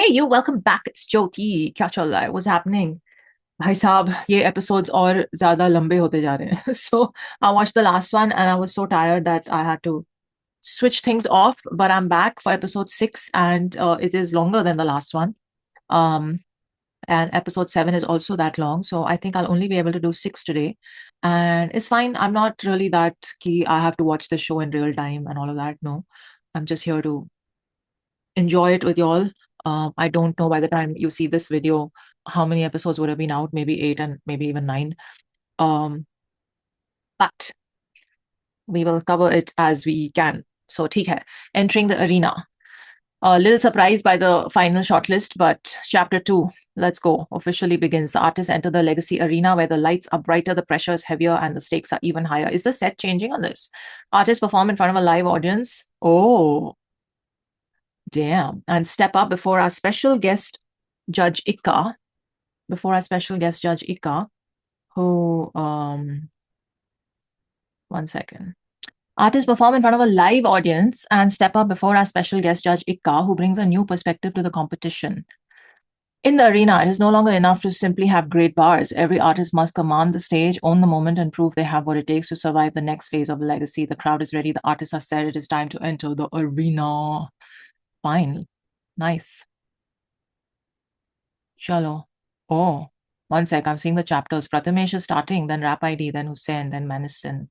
Hey you, welcome back. It's Jyoti. क्या चल रहा है? What's happening? भाई साहब, ये episodes और ज़्यादा लंबे होते जा रहे हैं. So I watched the last one and I was so tired that I had to switch things off. But I'm back for episode 6 and it is longer than the last one. Um, and episode 7 is also that long. So I think I'll only be able to do 6 today. And it's fine. I'm not really that key. I have to watch the show in real time and all of that. No, I'm just here to enjoy it with y'all. I don't know by the time you see this video how many episodes would have been out, maybe 8 and maybe even 9. But we will cover it as we can. So, theek hai. Entering the arena. A little surprised by the final shortlist, but chapter 2, let's go, officially begins. The artists enter the legacy arena where the lights are brighter, the pressure is heavier, and the stakes are even higher. Is the set changing on this? Artists perform in front of a live audience. Oh, damn. And step up before our special guest, Judge Ikka. Who, one second. Artists perform in front of a live audience and step up before our special guest, Judge Ikka, who brings a new perspective to the competition. In the arena, it is no longer enough to simply have great bars. Every artist must command the stage, own the moment, and prove they have what it takes to survive the next phase of legacy. The crowd is ready. The artists are set. It is time to enter the arena. Fine. Nice. Chalo. Oh, one sec. I'm seeing the chapters. Prathamesh is starting, then Rap ID, then Hussain, then Manisan,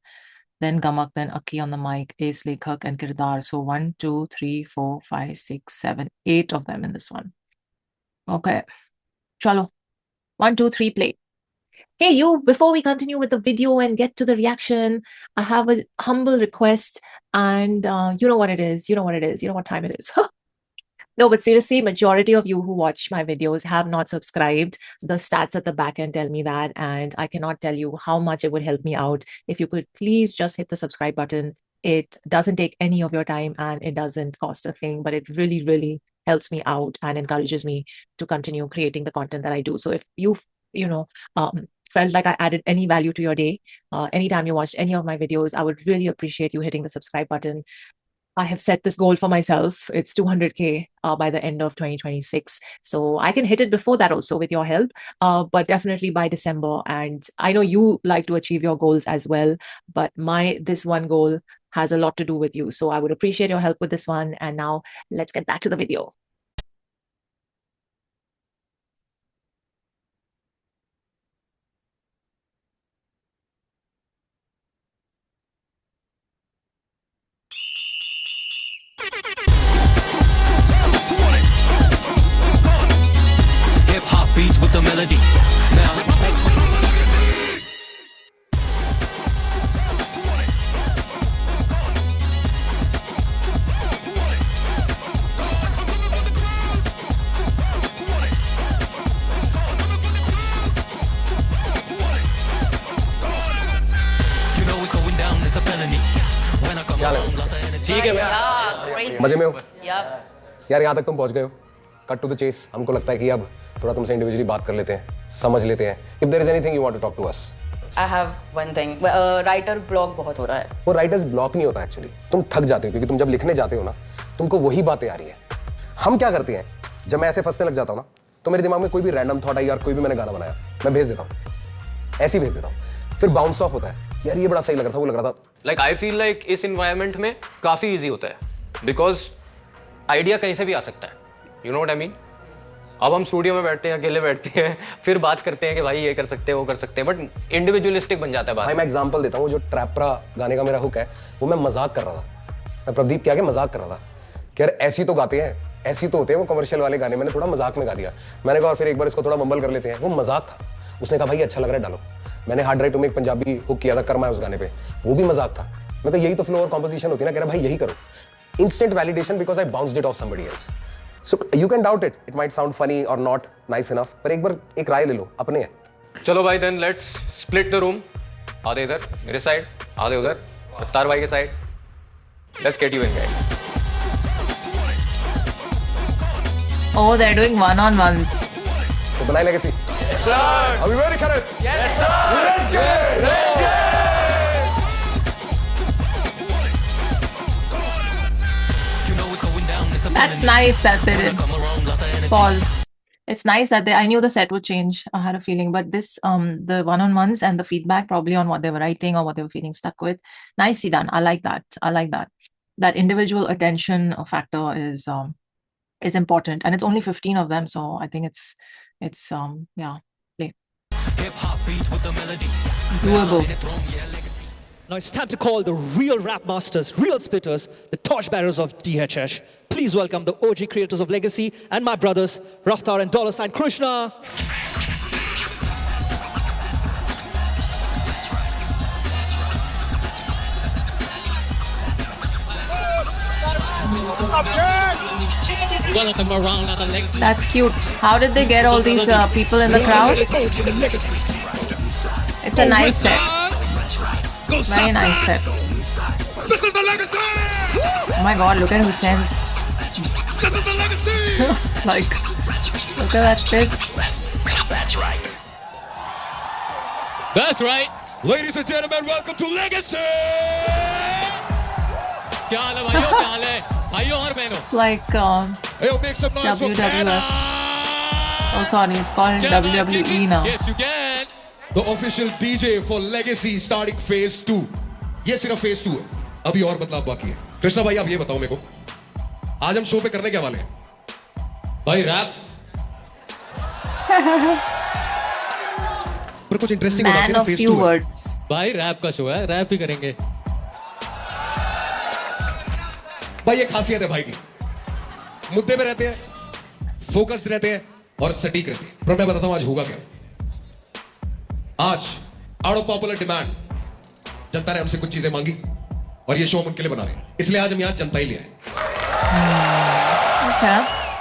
then Gamak, then Aki on the mic, Ace Lekhak, and Kirdar. So 1, 2, 3, 4, 5, 6, 7, 8 of them in this one. Okay. Chalo. 1, 2, 3, play. Hey, you, before we continue with the video and get to the reaction, I have a humble request. And you know what it is. You know what time it is. No, but seriously, majority of you who watch my videos have not subscribed. The stats at the back end tell me that, and I cannot tell you how much it would help me out. If you could please just hit the subscribe button. It doesn't take any of your time and it doesn't cost a thing, but it really, really helps me out and encourages me to continue creating the content that I do. So if you felt like I added any value to your day, anytime you watched any of my videos, I would really appreciate you hitting the subscribe button. I have set this goal for myself. It's 200K by the end of 2026. So I can hit it before that also with your help, but definitely by December. And I know you like to achieve your goals as well, but this one goal has a lot to do with you. So I would appreciate your help with this one. And now let's get back to the video. Beats with the melody. Now you know what's going down, it's a felony. When I come around, lot of energy. ठीक है मैं मजे में हो यार, यहाँ तक तुम पहुँच गए हो. Cut to the chase. हमको लगता है कि अब थोड़ा तुमसे इंडिविजुअली बात कर लेते हैं, समझ लेते हैं. If there is anything you want to talk to us. I have one thing. Writer block बहुत हो रहा है. वो राइटर्स ब्लॉक नहीं होता एक्चुअली. तुम थक जाते हो क्योंकि तुम जब लिखने जाते हो ना, तुमको वही बातें आ रही है. हम क्या करते हैं, जब मैं ऐसे फंसने लग जाता हूँ ना, तो मेरे दिमाग में कोई भी रैंडम थॉट आई, यार कोई भी मैंने गाना बनाया, मैं भेज देता हूँ, ऐसे ही भेज देता हूँ. फिर बाउंस ऑफ होता है, यार ये बड़ा सही लग रहा था, वो लग रहा था. लाइक आई फील लाइक इस इन्वायरमेंट में काफी इजी होता है बिकॉज आइडिया कहीं से भी आ सकता है. You know what I mean. अब हम स्टूडियो में बैठते हैं, अकेले बैठते हैं, फिर बात करते हैं कि भाई ये कर सकते हैं, वो कर सकते हैं, बट इंडिविजुअलिस्टिक बन जाता है बात. भाई मैं एग्जांपल देता हूँ, जो ट्रैपरा गाने का मेरा हुक है, वो मैं मजाक कर रहा था. मैं प्रदीप के आगे मजाक कर रहा था कि यार ऐसी तो गाते हैं, ऐसी तो होते हैं वो कमर्शियल वाले गाने. मैंने थोड़ा मजाक में गा दिया. मैंने कहा और फिर एक बार इसको थोड़ा मम्बल कर लेते हैं. वो मजाक था. उसने कहा भाई अच्छा लग रहा है, डालो. मैंने hard drive to make Punjabi hook किया था, कर्मा है उस गाने पे, वो भी मजाक था. मैं तो यही तो फ्लो और कॉम्पोजिशन होती है ना. कह रहा भाई यही करो. Instant validation because I bounced it of somebody else. So you can doubt it. It might sound funny or not nice enough. पर एक बार एक राय ले लो, अपने हैं. चलो भाई then let's split the room. आधे इधर मेरे साइड, आधे उधर रफ्तार भाई के side. Let's get you in guys. Oh, they're doing one-on-ones. तो बनाए legacy. Yes sir. Are we ready, Kenneth? Yes sir. Let's get. Let's get. That's nice that they did. pause. It's nice that I knew the set would change. I had a feeling, but this, the one-on-ones and the feedback probably on what they were writing or what they were feeling stuck with. Nicely done. I like that. I like that. That individual attention factor is important, and it's only 15 of them, so I think it's yeah, play. Doable. Now it's time to call the real rap masters, real spitters, the torchbearers of DHH. Please welcome the OG creators of Legacy and my brothers, Raftar and $sign Krishna. Welcome around at the Legacy. That's cute. How did they get all these people in the crowd? It's a nice set. Very nice set. This is the Legacy! Oh my god, look at Hussein's. This is the Legacy! Like, look at that fit. That's right. Ladies and gentlemen, welcome to Legacy! क्या हाल है भाइयों, क्या हाल है भाइयों और बहनों? It's like Hey, yo, make some noise for WWF. Canada! Oh, sorry, it's called Can I make WWE it? now. Yes, you can. The official DJ for Legacy starting phase 2. ये सिर्फ phase 2 है. अभी और बदलाव बाकी है. कृष्णा भाई, आप ये बताओ मेरे को. आज हम शो पे करने क्या वाले हैं? भाई रैप. पर कुछ इंटरेस्टिंग होना Man चाहिए ना of phase few 2 है. words. भाई रैप का शो है, रैप ही करेंगे. भाई ये खासियत है भाई की. मुद्दे पे रहते हैं, फोकस रहते हैं और सटीक रहते हैं. पर मैं बताता हूं आज होगा क्या. आज आउट ऑफ पॉपुलर डिमांड जनता ने हमसे कुछ चीजें मांगी और ये शो हम उनके लिए बना रहे हैं. इसलिए आज हम यहां जनता ही ले आए. Okay.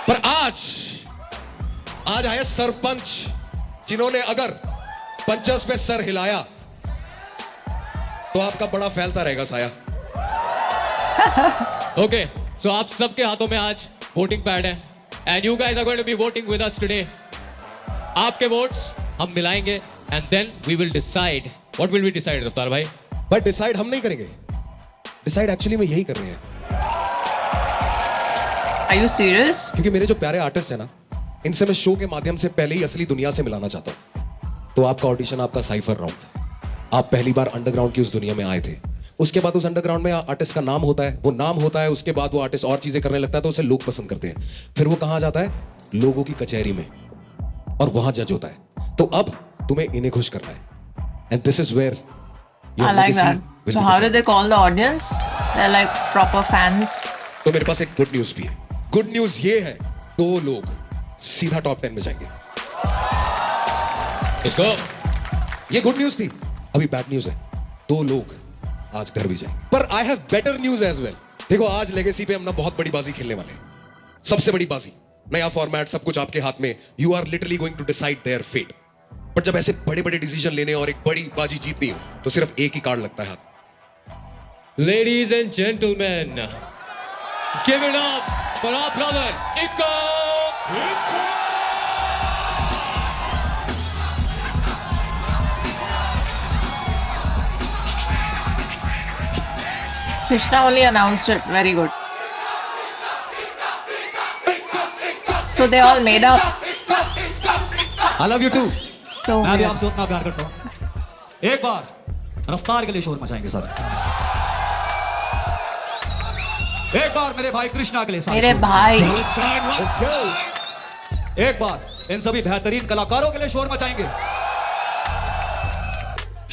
पर आज आए सरपंच जिन्होंने अगर पंचस पे सर हिलाया तो आपका बड़ा फैलता रहेगा साया. ओके, सो आप सबके हाथों में आज वोटिंग पैड है and you guys are going to be voting with us today. आपके वोट्स हम मिलाएंगे and then we will decide. What will we decide Raftaar भाई? बट डिसाइड हम नहीं करेंगे. डिसाइड एक्चुअली में यही कर रहे हैं. Are you serious? क्योंकि मेरे जो प्यारे आर्टिस्ट हैं ना, इनसे मैं शो के माध्यम से पहले ही असली दुनिया से मिलाना चाहता हूं. तो आपका ऑडिशन आपका साइफर राउंड था. आप पहली बार अंडरग्राउंड की उस दुनिया में आए थे. उसके बाद उस अंडरग्राउंड में आर्टिस्ट का नाम होता है, वो नाम होता है, उसके बाद वो आर्टिस्ट और चीजें करने लगता है तो उसे लोग पसंद करते हैं. फिर वो कहां जाता है? लोगों की कचहरी में, और वहां जज होता है. तो अब तुम्हें इन्हें खुश करना है. And this is where I like that. So how did they call the audience? They're like proper fans. तो मेरे पास एक गुड न्यूज भी है. गुड न्यूज ये है, 2 लोग सीधा टॉप 10 में जाएंगे. इसको ये गुड न्यूज थी. अभी बैड न्यूज है, 2 लोग आज घर भी जाएंगे. पर I have better news as well. देखो आज लेगेसी पे हम ना बहुत बड़ी बाजी खेलने वाले हैं. सबसे बड़ी बाजी. नया फॉर्मेट, सब कुछ आपके हाथ में. You are literally going to decide their fate. But जब ऐसे बड़े बड़े डिसीजन लेने और एक बड़ी बाजी जीतनी हो तो सिर्फ एक ही कार्ड लगता है हाथ. Ladies and gentlemen, give it up for our brother, Ikko! Krishna only announced it. Very good. So they all made up. I love you too. So मैं भी weird. आपसे उतना प्यार करता हूँ. एक बार रफ्तार के लिए शोर मचाएंगे सर. एक बार मेरे भाई कृष्णा के लिए सारे मेरे शोर भाई. मचाएंगे. Let's go. एक बार इन सभी बेहतरीन कलाकारों के लिए शोर मचाएंगे.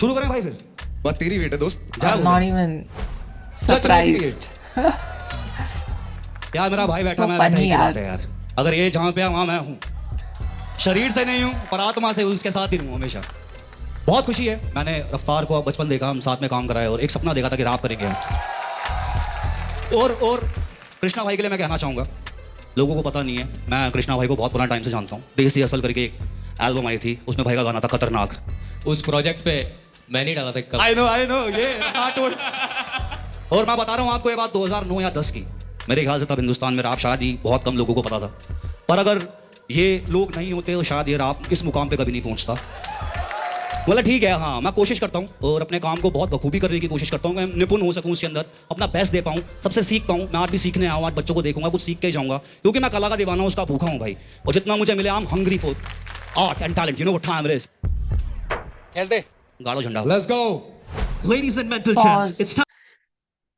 शुरू करें भाई फिर. बात तेरी वेट है दोस्त. I'm not even Just like surprised. यार मेरा भाई बैठा, तो मैं बैठा funny ही यार. बात है यार. अगर ये जहाँ पे वहाँ मैं हूँ. शरीर से नहीं हूँ पर आत्मा से उसके साथ ही हूँ हमेशा. बहुत खुशी है. मैंने रफ्तार को बचपन देखा, हम साथ में काम कराए और एक सपना देखा था कि रैप करेंगे हम. और कृष्णा भाई के लिए मैं कहना चाहूँगा, लोगों को पता नहीं है, मैं कृष्णा भाई को बहुत पुराना टाइम से जानता हूँ. देश दी असल करके एक एल्बम आई थी, उसमें भाई का गाना था खतरनाक. उस प्रोजेक्ट पे मैं नहीं डाला था कब. आई नो ये कार्टून. और मैं बता रहा हूँ आपको ये बात 2009 या 10 की. मेरे ख्याल से तब हिंदुस्तान में रैप शायद ही बहुत कम लोगों को पता था. पर अगर ये लोग नहीं होते तो शायद ये रैप इस मुकाम पे कभी नहीं पहुंचता. बोला ठीक है, हाँ मैं कोशिश करता हूँ और अपने काम को बहुत बखूबी करने की कोशिश करता हूँ, मैं निपुण हो सकूँ उसके अंदर, अपना बेस्ट दे पाऊँ, सबसे सीख पाऊँ। मैं आज भी सीखने आया हूँ, आज बच्चों को देखूंगा, कुछ सीख के ही जाऊँगा, क्योंकि मैं कला का दीवाना हूँ, उसका भूखा हूँ भाई। और जितना मुझे मिले, I am hungry for art and talent, you know what time it is. कैसे दे गाड़ो झंडा। Let's go. Ladies and mental Pause. champs, it's time.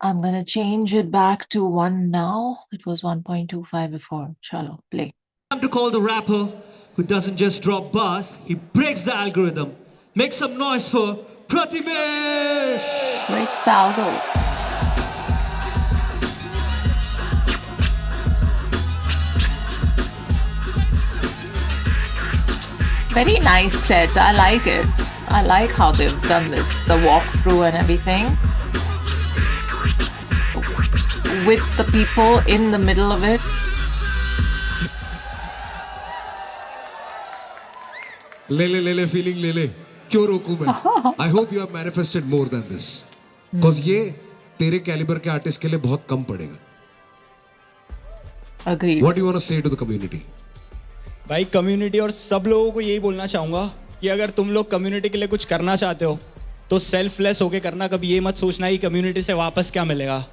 I'm gonna change it back to 1 now. It was 1.25 before. Chalo, play. Time to call the rapper who doesn't just drop bars, he breaks the algorithm. Make some noise for Prathamesh! Breaks the algo. Very nice set. I like it. I like how they've done this. The walkthrough and everything. With the people in the middle of it. ले feeling ले ले, क्यों रोकूं मैं? I hope you have manifested more than this, because ये तेरे calibre के artist के लिए बहुत कम पड़ेगा। Agreed. What you want to say to the community? भाई कम्युनिटी और सब लोगों को यही बोलना चाहूँगा कि अगर तुम लोग कम्युनिटी के लिए कुछ करना चाहते हो तो सेल्फलेस होके करना। कभी ये मत सोचना कि कम्युनिटी से वापस क्या मिलेगा,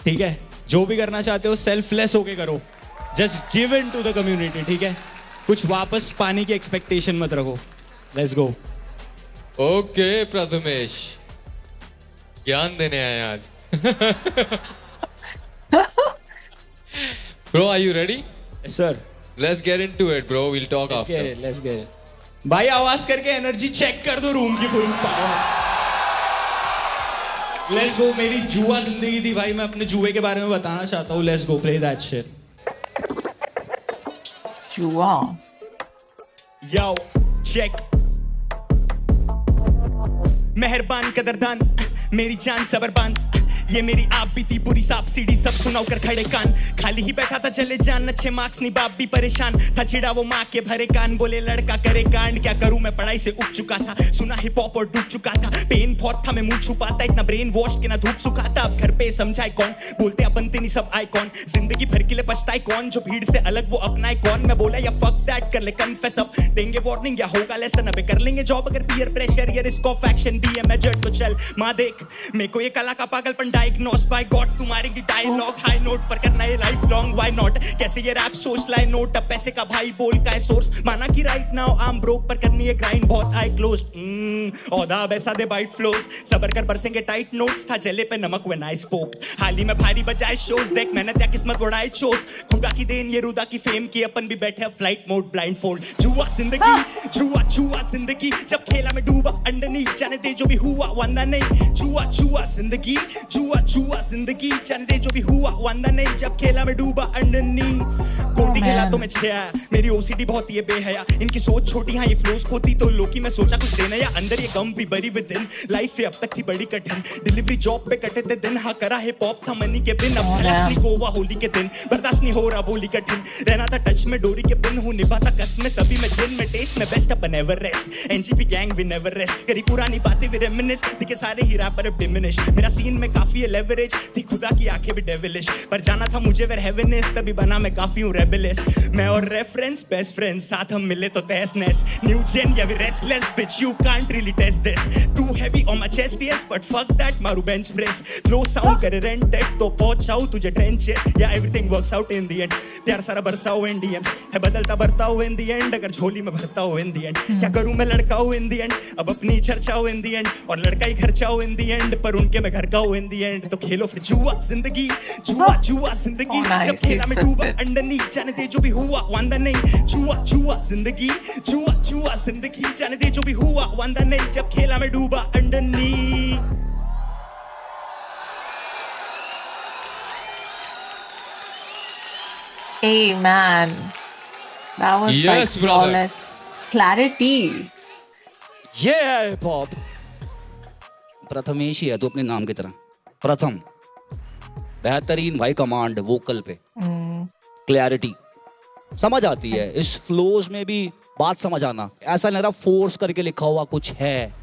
ठीक है? जो भी करना चाहते हो सेल्फलेस होके करो, just give in to the community, ठीक है? कुछ वापस पाने की एक्सपेक्टेशन मत रखो। Let's go. ओके प्रथमेश, ज्ञान देने आए आज। Bro, are you ready? Sir Let's get into it, bro. We'll talk after. Let's get it. भाई आवाज करके एनर्जी चेक कर दो रूम की फुल पावर। Let's go. मेरी जुआ जिंदगी थी भाई, मैं अपने जुए के बारे में बताना चाहता हूँ। Let's go, play that shit. Jua. Yo, check. मेहरबान कदरदान, मेरी जान सबरबान, ये मेरी आप भी थी बुरी सांप सीढ़ी, सब सुनाओ कर खड़े कान। खाली ही बैठा था चले जान, अच्छे मार्क्स नहीं बाप भी परेशान था, छिड़ा वो माँ के भरे कान, बोले लड़का करे कांड। क्या करूं मैं पढ़ाई से उब चुका था, सुना हिप हॉप और डूब चुका था, पेन बहुत था मैं मुंह छुपाता, इतना ब्रेन वॉश के ना धूप सुखाता। अब घर पे समझाए कौन, बोलते अब बनते नहीं सब आइकॉन, जिंदगी भर के लिए पछताए कौन, जो भीड़ से अलग वो अपनाए कौन। मैं बोला या फक दैट, कर ले कन्फेस अब, देंगे वार्निंग या होगा लेसन, अबे कर लेंगे जॉब अगर पीयर प्रेशर या रिस्क ऑफ एक्शन भी है मेजर्ड। तो चल माँ देख, मेरे को ये कला का पागलपन डायग्नोस बाय गॉड, तुम्हारी की डायलॉग हाई नोट पर करना ये लाइफ लॉन्ग, व्हाई नॉट? कैसे ये रैप सोच लाए नोट, अब पैसे का भाई बोल का है सोर्स, माना कि right now I am broke पर करनी है ग्राइंड बहुत आई क्लोज। औदा वैसा दे बाइट फ्लोज, सबर कर बरसेंगे टाइट नोट्स, था जले पे नमक व्हेन आई स्पोक। हाल ही में भारी बजाए शोज, देख मेहनत या किस्मत उड़ाए शोज, खुदा की देन ये रुदा की फेम की, अपन भी बैठे फ्लाइट मोड ब्लाइंड फोल्ड। जुआ जिंदगी, जुआ जुआ जिंदगी, जब खेला में डूबा अंडरनीथ, जाने दे जो भी हुआ वंदा नहीं। जुआ जुआ जिंदगी, जुआ जुआ जिंदगी, जाने दे जो भी हुआ वंदा नहीं, जब खेला में डूबा अंडरनीथ। कोटी के लातों में छेया, मेरी ओसीडी बहुत ये बेहया, इनकी सोच छोटी हाँ ये फ्लोस खोती, तो लोकी में सोचा कुछ देना या अंदर ये गम भी बरी विद इन। लाइफ अब तक थी बड़ी कठिन, डिलीवरी जॉब पे कटे थे दिन, हाँ करा है पॉप था मनी के बिन, अब खलास नहीं गोवा होली के दिन, बर्दाश्त नहीं हो रहा बोली कठिन, रहना था टच में डोरी के बिन, हूँ निभाता कस में सभी में जिन में टेस्ट में बेस्ट अपन ever rest. NGP gang we never rest, करी पुरानी बातें वी रेमिनिस, दिखे सारे ही रैपर अब डिमिनिश, मेरा सीन में काफी है लेवरेज, थी खुदा की आंखें भी डेविलिश, पर जाना था मुझे वेयर हेवन इज, तभी बना मैं काफी हूँ रेबेलिस। मैं और रेफरेंस बेस्ट फ्रेंड्स, साथ हम मिले तो तहसनेस, न्यू जेन या we restless, bitch you can't really test this, too heavy on my chest yes, but fuck that मारू बेंच प्रेस, फ्लो साउंड करे रेंटेड तो पहुंचाऊं तुझे ट्रेंचेस, या everything works out in the end, प्यार सारा बरसाओ एनडीएम्स है, बदलता बरता हूं इन द एंड, अगर झोली में भरता हूं इन द एंड, क्या करूं मैं लड़का हूं इन द एंड, अब अपनी चर्चा हूं इन द एंड, और लड़का ही खर्चा हूं इन द एंड, पर उनके मैं घर का हूं इन द एंड। तो खेलो फिर जुआ जिंदगी, जुआ जुआ जिंदगी, जब खेला में डूबा अंडरनीथ, जाने दे जो भी हुआ वांदा नहीं। जुआ जुआ जिंदगी, जुआ जुआ जिंदगी, जाने दे जो भी हुआ वांदा नहीं, जब खेला में डूबा underneath. Hey man, that was Yes, like brother. flawless clarity. ये है हिप हॉप। प्रथमेश ही है तू अपने नाम की तरह, प्रथम, बेहतरीन भाई कमांड वोकल पे, क्लैरिटी समझ आती है, इस फ्लोज में भी बात समझ आना, ऐसा लग रहा फोर्स करके लिखा हुआ कुछ है,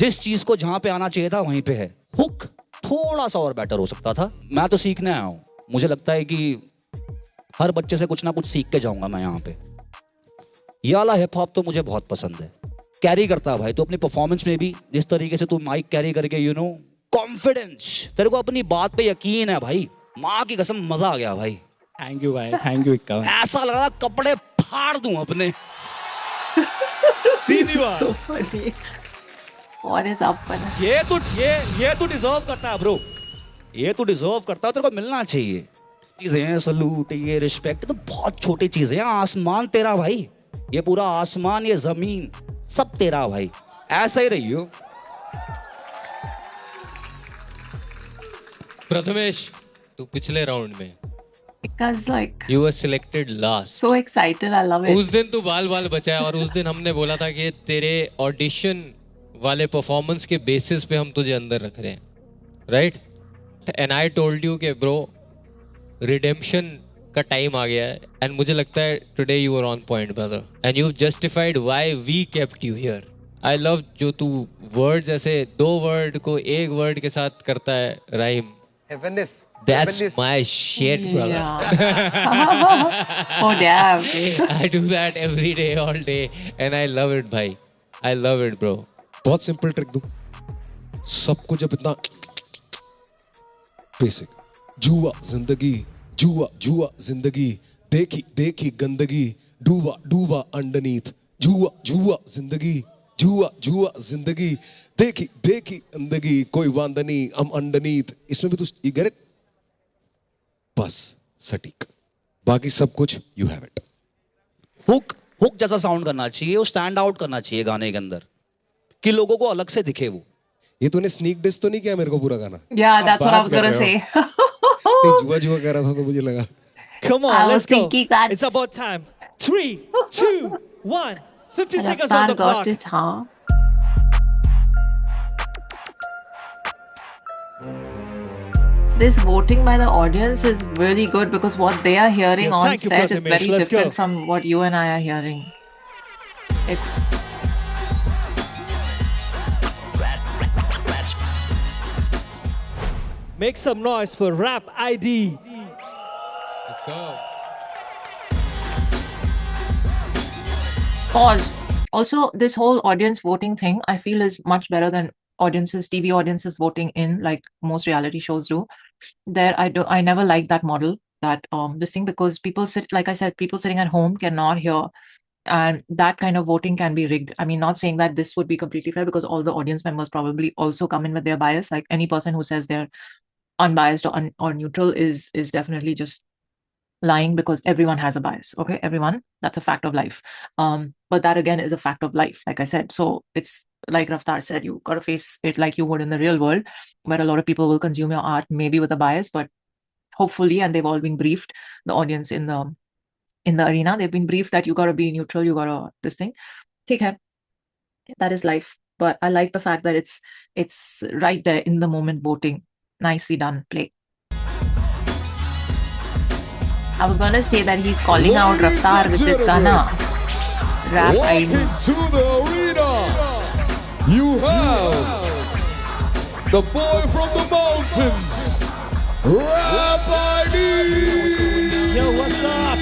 जिस चीज को जहां पे आना चाहिए था वहीं पे है। हुक थोड़ा सा और बेटर हो सकता था। मैं तो सीखने आया हूं, मुझे लगता है कि हर बच्चे से कुछ ना कुछ सीख के जाऊंगा मैं यहाँ पे। ये वाला हिप हॉप तो मुझे बहुत पसंद है, कैरी करता है भाई, तो अपनी परफॉर्मेंस में भी जिस तरीके से तू माइक कैरी करके यू नो कॉन्फिडेंस, तेरे को अपनी बात पे यकीन है भाई, माँ की कसम मजा आ गया भाई। थैंक यू भाई, थैंक यू इक्का भाई। ऐसा लग रहा कपड़े फाड़ दूं अपने। सीधी बात। So funny. What is up, man? ये तू डिजर्व करता है ब्रो, ये तू डिजर्व करता है, तेरे को मिलना चाहिए। चीजें हैं सलूट, ये रिस्पेक्ट तो बहुत छोटी चीजें हैं। आसमान तेरा भाई, ये पूरा आसमान, ये जमीन सब तेरा भाई, ऐसा ही रही हो। प्रथमेश, तू पिछले राउंड में Because like you were selected last. so excited, I love it. उस दिन तू बाल बाल बचाया और उस दिन हमने बोला था कि तेरे ऑडिशन वाले परफॉर्मेंस के बेसिस पे हम तुझे अंदर रख रहे हैं, right? And I told you कि ब्रो रिडेम्पशन का टाइम आ गया है, एंड मुझे लगता है today you are on point brother, and you justified why we kept you here. I love जो तू वर्ड्स ऐसे 2 वर्ड को 1 वर्ड के साथ करता है rhyme. हेवननेस, That's my shit, brother. Yeah. Oh damn. I do that every day, all day, and I love it, bhai. I love it, bro. बहुत simple trick दूं, सबको जब इतना बेसिक, जुआ जिंदगी, जुआ जुआ जिंदगी, देखी देखी गंदगी, डूबा डूबा अंडरनीथ, जुआ जुआ जिंदगी, जुआ जुआ जिंदगी, देखी देखी गंदगी, कोई वांदा नहीं, हम अंडरनीथ। इसमें भी तू यू गेट इट, बस सटीक, बाकी सब कुछ यू हैव इट। हुक जैसा साउंड करना चाहिए, वो स्टैंड आउट करना चाहिए गाने के अंदर, कि लोगों को अलग से दिखे वो। ये तूने स्नीक डिस तो नहीं किया मेरे को पूरा गाना? Yeah, that's what I was gonna say. नहीं, जुआ जुआ कह रहा था तो मुझे लगा। Come on, I was let's go. thinking that- It's about time. 3, 2, 1. 15 seconds on the Raftaar got clock. it, huh? This voting by the audience is really good because what they are hearing Yeah, on thank you, set is Prathamesh. very Let's different go. from what you and I are hearing. It's Make some noise for Rap ID. Let's go. pause. Also, this whole audience voting thing, I feel is much better than TV audiences voting in, like most reality shows do. I never liked that model, that this thing, because people like I said, people sitting at home cannot hear, and that kind of voting can be rigged. I mean, not saying that this would be completely fair, because all the audience members probably also come in with their bias. Like any person who says they're unbiased or neutral is definitely just lying, because everyone has a bias. Okay, everyone, that's a fact of life. But that again is a fact of life, like I said. So it's like Raftaar said, you got to face it like you would in the real world, where a lot of people will consume your art maybe with a bias, but hopefully, and they've all been briefed, the audience in the arena, they've been briefed that you got to be neutral, you got to this thing. Take care. That is life. But I like the fact that it's right there in the moment voting. Nicely done. Play. I was gonna say that he's calling out Ladies Raftaar and with this gentlemen, Gana. Rap ID. Walking to the arena, you have the boy from the mountains, Rap ID. Yo, what's up?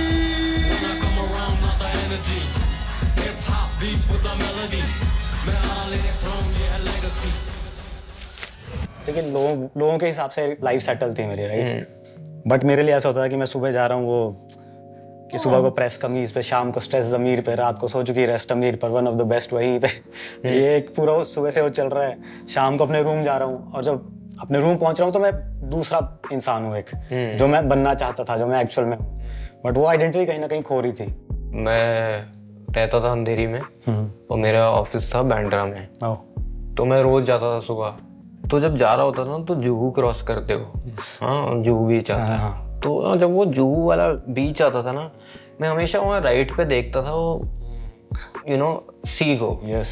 देखिए लोगों के हिसाब से life settle थी मेरी, right? But मेरे लिए ऐसा होता है कि मैं सुबह जा रहा हूँ वो कि सुबह को प्रेस कमीज पे, शाम को स्ट्रेस ज़मीर पे, रात को सो चुकी रेस्ट अमीर पर, वन ऑफ द बेस्ट वहीं पे। ये एक पूरा सुबह से वो चल रहा है। शाम को अपने रूम जा रहा हूँ, और जब अपने रूम पहुंच रहा हूँ तो मैं दूसरा इंसान हूँ, एक जो मैं बनना चाहता था, जो मैं एक्चुअल में हूँ। बट वो आइडेंटिटी कहीं ना कहीं खो रही थी। मैं रहता था अंधेरी में और मेरा ऑफिस था बैंड्रा में, तो मैं रोज जाता था सुबह। तो जब जा रहा होता था ना तो जुहू क्रॉस करते हो, हाँ जुहू बीच आता है। तो जब वो जुहू वाला बीच आता था ना, मैं हमेशा वहाँ राइट पे देखता था वो सी को। यस।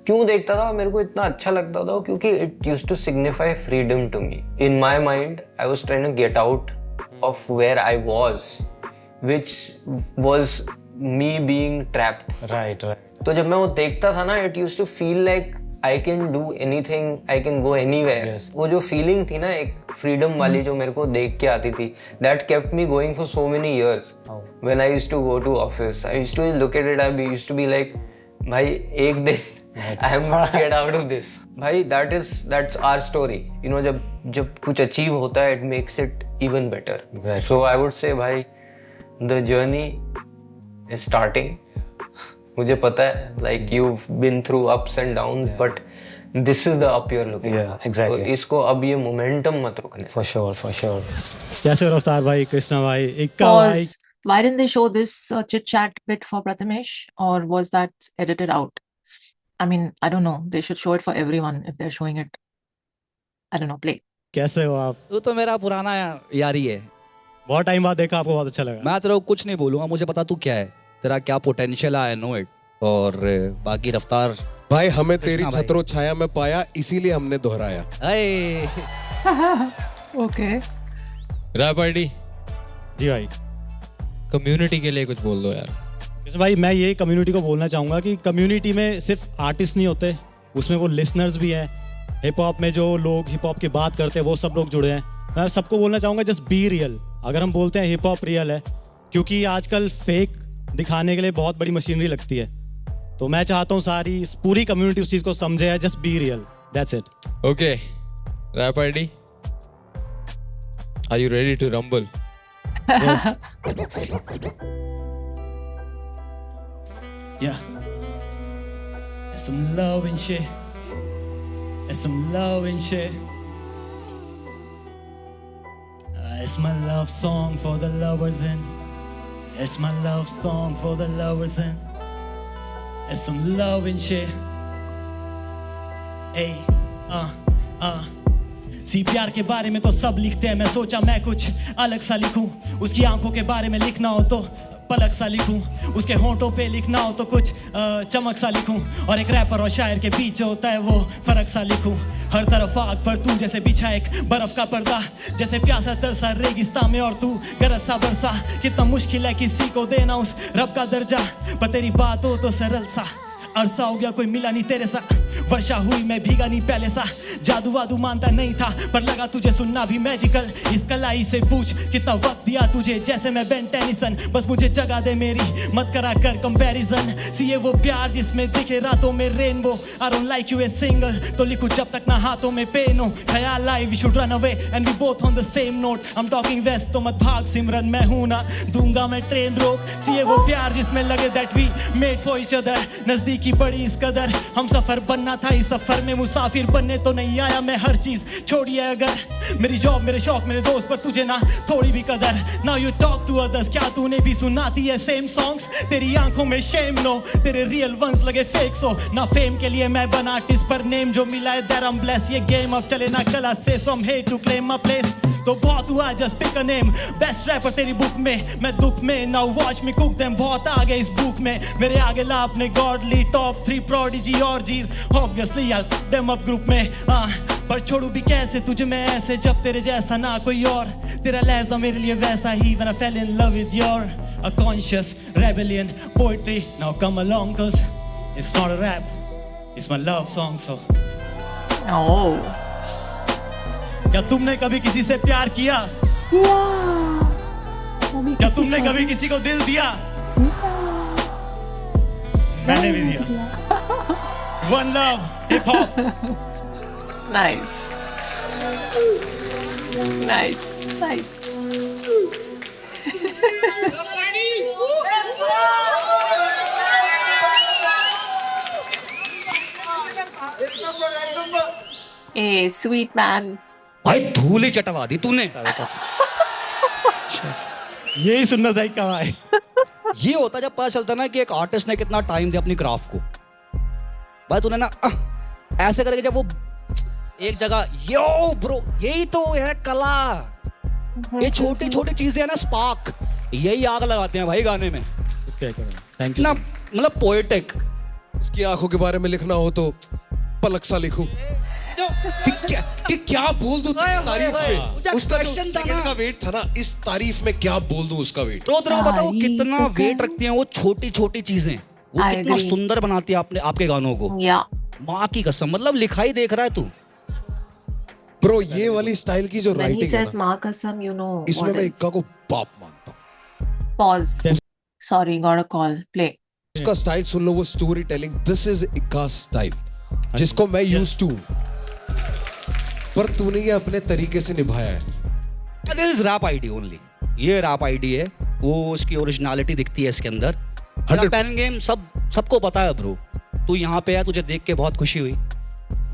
क्यों देखता था? मेरे को इतना अच्छा लगता था क्योंकि it used to signify freedom to me. In my mind I was trying to get out of where I was, which was me being trapped. Right. तो जब मैं वो देखता था ना, it used to feel like I can do anything, I can go anywhere. वो जो feeling थी ना एक फ्रीडम वाली, जो मेरे को देख के आती थी, that kept me going for so many years. When I used to go to office, I used to look at it, I used to be like भाई एक दिन I am get out of this भाई, that's our story, you know. जब कुछ achieve होता है, it makes it even better. So I would say भाई, the journey is starting. मुझे पता है like you been through ups and down, but this is the up you are looking. Exactly. तो इसको अब ये मोमेंटम मत रुकने। For sure. कैसे हो रफ्तार भाई, कृष्णा भाई, इक्का भाई? Pause. Why didn't they show this chit chat bit for Prathamesh, or was that edited out? I mean, I don't know. They should show it for everyone if they're showing it. I don't know. Play. कैसे हो आप? तू तो मेरा पुराना यारी है। बहुत टाइम बाद देखा आपको, बहुत अच्छा लगा। मैं तेरे को कुछ नहीं बोलूंगा, मुझे पता तू क्या है, तेरा क्या पोटेंशियल है, आई नो इट। और बाकी रफ्तार भाई हमें तेरी कृष्णा भाई। छत्रो छाया में पाया, इसीलिए हमने दोहराया। अये Okay. रैप आईडी जी भाई। कम्युनिटी के लिए कुछ बोल दो यार। कृष्ण भाई, मैं ये कम्युनिटी को बोलना चाहूँगा कि कम्युनिटी में सिर्फ आर्टिस्ट नहीं होते, उसमें वो लिसनर्स भी हैं। हिप हॉप में जो लोग हिप हॉप की बात करते हैं वो सब लोग जुड़े हैं। मैं सबको बोलना चाहूँगा, जस्ट बी रियल। अगर हम बोलते हैं हिप हॉप रियल है, क्योंकि आजकल फेक दिखाने के लिए बहुत बड़ी मशीनरी लगती है, तो मैं चाहता हूँ सारी पूरी कम्युनिटी उस चीज़ को समझे, just be real, that's it. Okay, rap ID, are you ready to rumble? Yeah. There's some love and shit. There's some love and shit. It's my love song for the lovers in. It's my love song for the lovers in. There's some love and shit. Hey, सी प्यार के बारे में तो सब लिखते हैं, मैं सोचा मैं कुछ अलग सा लिखूं। उसकी आंखों के बारे में लिखना हो तो पलक सा लिखूं, उसके होंठों पे लिखना हो तो कुछ चमक सा लिखूं, और एक रैपर और शायर के बीच होता है वो फर्क सा लिखूं। हर तरफ आग पर तू जैसे बिछा एक बर्फ का पर्दा, जैसे प्यासा तरसा रेगिस्तान में और तू गरज सा बरसा। कितना मुश्किल है किसी को देना उस रब का दर्जा, पर तेरी बात हो तो सरल सा। अरसा हो गया कोई मिला नहीं तेरे सा, वर्षा हुई मैं भीगा नहीं पहले सा। जादू वादू मानता नहीं था, पर लगा तुझे सुनना भी मैजिकल। इस कलाई से पूछ कितना वक्त दिया तुझे, जैसे मैं बेन टेनिसन। बस मुझे जगह दे मेरी, मत करा कर कंपैरिजन। सी ये वो प्यार जिसमें दिखे रातों में rainbow. I don't like U a single, तो लिखूं जब तक ना हाथों में पेन हो। ख्याल आए we should run away and we both on the same note. I am talking waste, तो मत भाग सिमरन, मैं हूं ना दूंगा मैं ट्रेन रोक। सी ये वो प्यार जिसमें लगे that we made for each other. नजदीकी बड़ी इस कदर, हम सफर बनना था, इस सफर में मुसाफिर बनने तो नहीं आया मैं। हर चीज छोड़िए अगर, मेरी जॉब मेरे शौक मेरे दोस्त, पर तुझे ना थोड़ी भी कदर। Now you talk to others, क्या तूने भी सुनाती है सेम सॉन्ग्स? तेरी आंखों में शेम नो, तेरे रियल वंस लगे फेक्स हो ना। फेम के लिए मैं बना आर्टिस्ट, पर नेम जो मिला है दैट आई एम ब्लेस। ये गेम अब चले ना कला से, so I am here to claim my place. तो बहुत हुआ, just pick a name. Best rapper तेरी बुक में, मैं दुख में। Now watch me cook them, बहुत आगे इस बुक में। मेरे आगे ला अपने गॉडली टॉप 3 प्रोडिजी और जी obviously I fuck them up group में। पर छोड़ू भी कैसे तुझे मैं ऐसे, जब तेरे जैसा ना कोई और। तेरा लहजा मेरे लिए वैसा ही, when I fell in love with your a conscious rebellion poetry. Now come along, cause it's not a rap, it's my love song. So Oh. क्या तुमने कभी किसी से प्यार किया? क्या तुमने कभी किसी को दिल दिया? मैंने भी दिया। One love, hip hop. Nice. Nice. Nice. Hey, sweet man. भाई धूल ही चटवा दी तूने। यही सुनना था क्या भाई? ये होता जब पता चलता ना कि एक आर्टिस्ट ने कितना टाइम दिया अपनी क्राफ्ट को। भाई तूने ना ऐसे करके जब वो एक जगह, यो ब्रो यही तो है कला। ये छोटी छोटी चीजें है ना, स्पार्क, यही आग लगाते हैं भाई गाने में। थैंक यू ना मतलब पोएटिक। उसकी आंखों के बारे में लिखना हो तो पलक सा लिखूं। कि क्या बोल दूं तारीफ में? उसका जो सेकंड का वेट था ना, इस तारीफ में क्या बोल दूं उसका वेट। तो तेरे को पता वो कितना वेट रखती हैं वो छोटी छोटी चीजें, वो कितना सुंदर बनाती है आपने आपके गानों को। माँ की कसम, मतलब लिखाई देख रहा है तू ब्रो। ये वाली स्टाइल की जो राइटिंग है ना, Kasam, you know. इसमें मैं इक्का को बाप मानता हूँ। Pause. Sorry, got a call. Play. उसका स्टाइल सुन लो, वो स्टोरी टेलिंग, दिस इज इक्का स्टाइल जिसको मैं यूज टू, पर तूने ये अपने तरीके से निभाया है। This is rap ID only, ये रैप आईडी है, वो उसकी ओरिजिनलिटी दिखती है इसके अंदर। 100% गेम सबको पता है ब्रो, तू यहाँ पे है, तुझे देख के बहुत खुशी हुई।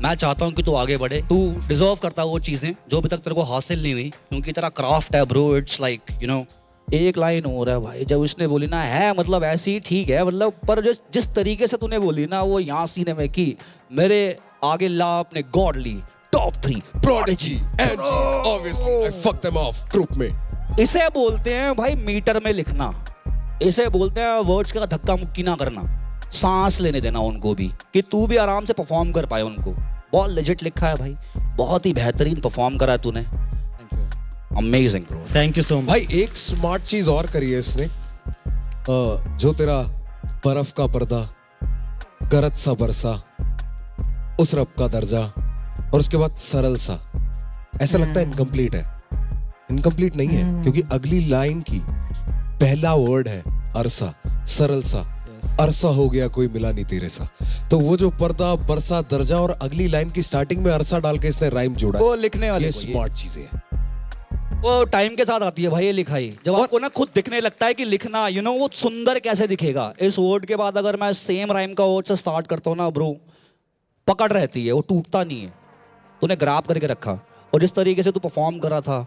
मैं चाहता हूँ कि तू आगे बढ़े, तू डिजर्व करता है वो चीजें जो अभी तक तेरे को हासिल नहीं हुई, क्योंकि तेरा क्राफ्ट है bro, it's like you know. एक लाइन हो रहा है भाई, जब उसने बोली ना है मतलब ऐसी ठीक है मतलब, पर जिस तरीके से तूने बोली ना वो यहाँ सीने में की, मेरे आगे ला अपने godly top 3 Prodigy, Angie, obviously I fucked them off group में। इसे बोलते हैं भाई मीटर में लिखना, इसे बोलते हैं वर्ड्स का धक्का मुक्की ना करना, सांस लेने देना उनको भी, कि तू भी आराम से परफॉर्म कर पाए उनको। बहुत लेजिट लिखा है भाई, बहुत ही बेहतरीन परफॉर्म करा है तूने, amazing bro. Thank you so much भाई एक स्मार्ट चीज और करी है इसने, जो तेरा बर्फ का पर्दा, गरज सा बरसा, उस रब का दर्जा, और उसके बाद सरल सा, ऐसा लगता है इनकम्प्लीट है। इनकम्प्लीट नहीं है, क्योंकि अगली लाइन की पहला वर्ड है अरसा, सरल सा, अरसा हो गया कोई मिला नहीं तेरे सा। तो वो जो पर्दा, बरसा, दर्जा और अगली लाइन की स्टार्टिंग में अरसा डाल के इसने राइम जोड़ा, वो लिखने वाले ये को, स्मार्ट चीजें हैं। वो टाइम के साथ आती है भाई ये लिखाई, जब आपको ना खुद दिखने लगता है कि लिखना यू नो वो सुंदर कैसे दिखेगा। इस वर्ड के बाद अगर मैं सेम राइम का वर्ड से स्टार्ट करता हूँ ना ब्रो, पकड़ रहती है, वो टूटता नहीं है। तूने ग्राफ करके रखा, और जिस तरीके से तू परफॉर्म कर रहा था,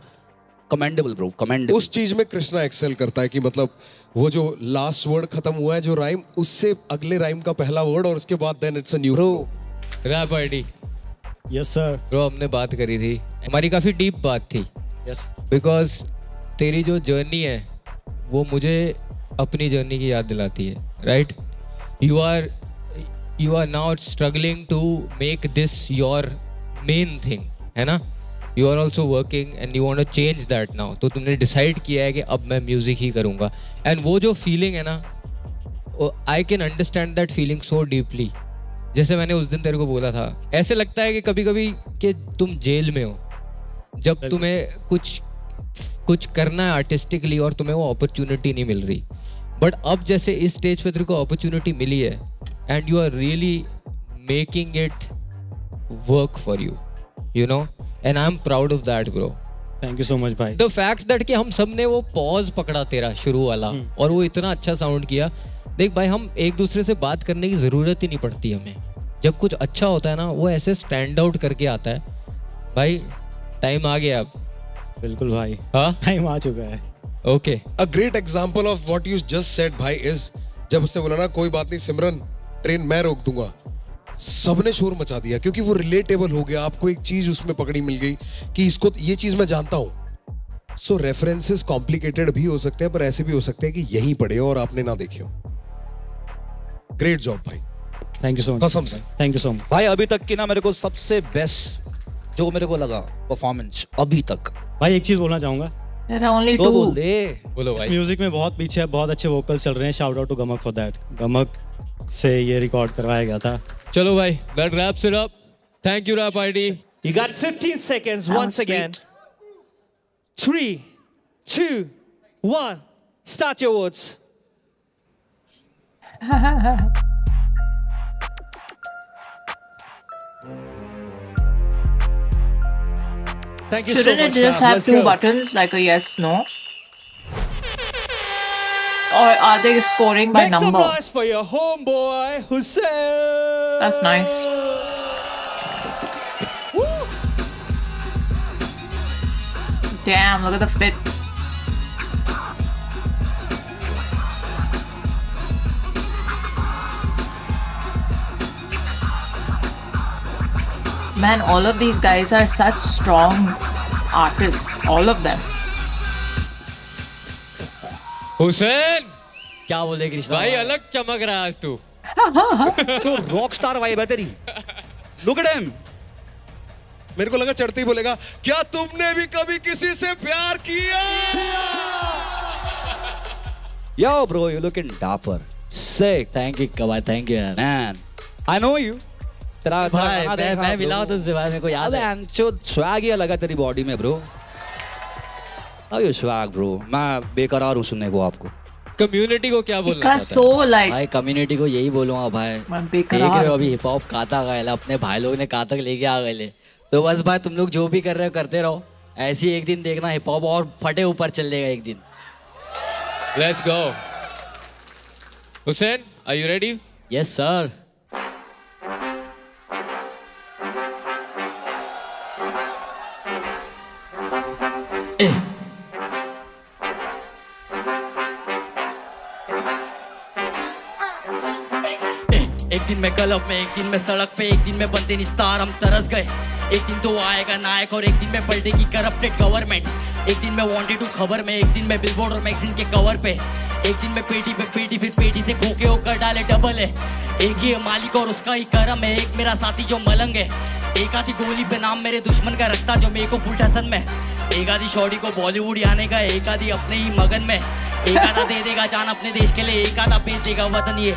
कमेंडेबल ब्रो, कमेंडेबल। उस चीज में कृष्णा एक्सेल करता है कि मतलब वो जो लास्ट वर्ड खत्म हुआ है जो राइम, उससे अगले राइम का पहला वर्ड, और उसके बाद then it's a new bro. Rap ID yes sir bro, हमने बात करी थी, हमारी काफी डीप बात थी, यस बिकॉज तेरी जो जर्नी है वो मुझे अपनी जर्नी की याद दिलाती है, right? You are now struggling to make this your main thing, है ना? You are also working and you want to change that now. तो तुमने डिसाइड किया है कि अब मैं म्यूजिक ही करूँगा, एंड वो जो फीलिंग है ना, I can understand that feeling so deeply. जैसे मैंने उस दिन तेरे को बोला था, ऐसे लगता है कि कभी कभी कि तुम जेल में हो, जब तुम्हें कुछ करना है आर्टिस्टिकली और तुम्हें वो अपॉर्चुनिटी नहीं मिल रही, बट अब जैसे इस स्टेज पे तेरे को अपॉर्चुनिटी मिली है and you are really making it work for you, you know, and I am proud of that bro. Thank you so much भाई। द फैक्ट दैट कि हम सब ने वो पॉज पकड़ा तेरा शुरू वाला, और वो इतना अच्छा साउंड किया। देख भाई, हम एक दूसरे से बात करने की जरूरत ही नहीं पड़ती हमें, जब कुछ अच्छा होता है ना वो ऐसे स्टैंड आउट करके आता है। भाई टाइम आ गया अब। बिल्कुल भाई, हाँ टाइम आ चुका है। Okay, a great example of what you just said भाई इज, जब उसने बोला ना कोई बात नहीं सिमरन, ट्रेन मैं रोक दूंगा, सबने शोर मचा दिया, क्योंकि वो रिलेटेबल हो गया। आपको एक चीज उसमें पकड़ी मिल गई कि इसको, ये चीज मैं जानता हूं। सो रेफरेंसेस कॉम्प्लिकेटेड भी हो सकते हैं, पर ऐसे भी हो सकते हैं कि यहीं पढ़े हो और आपने ना देखे हो। ग्रेट जॉब भाई, थैंक यू सो मच, कसम से। थैंक यू सो मच भाई अभी तक की ना मेरे को सबसे बेस्ट जो मेरे को लगा परफॉर्मेंस अभी तक। भाई। एक चीज बोलना चाहूंगा, There are only तो two. बोल दे। बोलो इस भाई। म्यूजिक में बहुत पीछे बहुत अच्छे वोकल्स चल रहे हैं। Shout out to Gamak for that. Gamak से ये रिकॉर्ड करवाया गया था। चलो भाई, that wraps it up. Thank you Rap ID. You got 15 seconds That once was again. 3, 2, 1. Start your words. Thank you so Shouldn't much. it just Rap. have Let's two go. buttons, like a yes, no? Or are they scoring by Make some number? noise for your homeboy Hussein. That's nice. Damn, look at the fit. Man, all of these guys are such strong artists. All of them. Hussain, क्या बोले कृष्णा भाई अलग चमक रहा है आज तू। तो रॉक स्टार वाइब है तेरी। Look at him. मेरे को लगा चढ़ते ही बोलेगा, क्या तुमने भी कभी किसी से प्यार किया? Yo bro, you looking dapper. Sick. Thank you कबार, थैंक यू यार। Man, I know you. तेरा भाई मैं मिला हूं तुझसे भाई, मेरे को याद है। अबे स्वैग ही अलग है तेरी बॉडी में bro. How you swag bro? मैं बेकरार हूँ सुनने को आपको। कम्युनिटी को क्या बोलना Because चाहता so है? like भाई कम्युनिटी को यही बोलूंगा भाई, मैं देख बेकरार रहे हो अभी हिप हॉप कहाँ गए, अपने भाई लोग ने कहाँ तक लेके आ गए ले। तो बस भाई तुम लोग जो भी कर रहे हो करते रहो, ऐसे ही एक दिन देखना हिप हॉप और फटे ऊपर चलेगा एक दिन। Let's go. Hussein, are you ready? Yes sir. एक दिन मैं क्लब में, एक दिन मैं सड़क पे, एक दिन मैं बनते निस्तार हम तरस गए। एक दिन तो आएगा नायक और एक दिन में पलटेगी करप्टेड गवर्नमेंट। एक दिन मैं वांटेड हूँ खबर में, एक दिन मैं बिलबोर्ड और मैगजीन के कवर पे। एक दिन मैं पेटी पे पेटी, फिर पेटी से खोके होकर डाले डबल है। एक ये मालिक और उसका ही करम है, एक मेरा साथी जो मलंग है। एक आधी गोली पे नाम मेरे दुश्मन का रखता जो मेरे को फुल ठसन में। एक आधी शॉडी को बॉलीवुड आने का, एक आधी अपने ही मगन में। एक आधा दे देगा जान अपने देश के लिए, एक आधा बेच देगा वतन ये।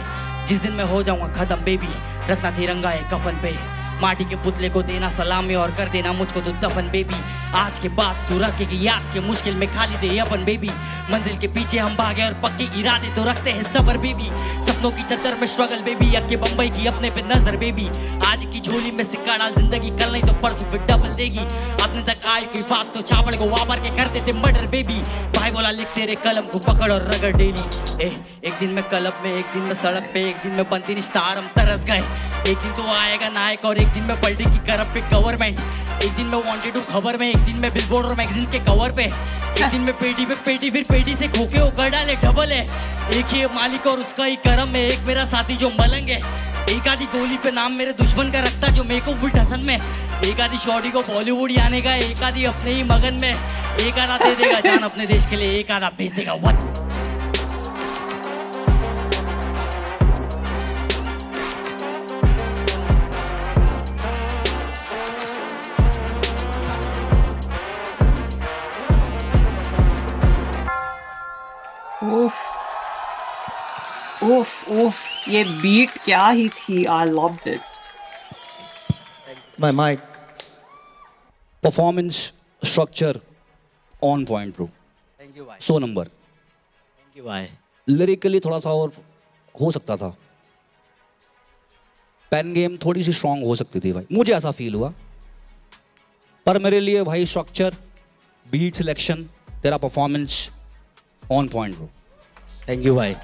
जिस दिन मैं हो जाऊंगा खत्म बेबी, रखना तिरंगा है कफन पे। माटी के पुतले को देना सलामी और कर देना मुझको तो दफन बेबी। आज के बाद तू रखेगी याद के मुश्किल में खाली दे अपन बेबी। मंजिल के पीछे हम भागे और पक्के इरादे तो रखते हैं सबर बेबी। सपनों की चद्दर में स्ट्रगल बेबी, अक्के बम्बई की अपने पे नजर बेबी। आज की झोली में सिक्का डाल जिंदगी, कल नहीं तो परसों फिर डबल देगी। अपने तक आई कोई बात तो चावल को वापर के कर देते मर्डर बेबी। भाई बोला लिख तेरे कलम को पकड़ और रगड़ डेली। एक दिन मैं क्लब में, एक दिन मैं सड़क पे, एक दिन मैं बनती निस्तार हम तरस गए। एक दिन तो आएगा नायक और एक दिन में पलटेगी करप्टेड गवर्नमेंट। एक दिन मैं वांटेड हूँ खबर में, एक दिन मैं बिलबोर्ड और मैगजीन के कवर पे। एक दिन मैं पेटी पे पेटी, फिर पेटी से खोके होकर डाले डबल है। एक ये मालिक और उसका ही करम है, एक मेरा साथी जो मलंग है। एक आधी गोली पे नाम मेरे दुश्मन का रखता जो मेरे को फुल ठसन में। एक आधी शॉडी को बॉलीवुड आने का, एक आधी अपने ही मगन में। एक आधा दे देगा जान अपने देश के लिए, एक आधा भेज देगा वतन। उफ उफ उफ, ये बीट क्या ही थी। I loved it. My mic. Performance structure on point bro, thank you भाई, 100 नंबर। थैंक यू भाई। लिरिकली थोड़ा सा और हो सकता था, पेन गेम थोड़ी सी स्ट्रांग हो सकती थी भाई, मुझे ऐसा फील हुआ। पर मेरे लिए भाई स्ट्रक्चर, बीट सिलेक्शन, तेरा performance on point bro. Thank you भाई।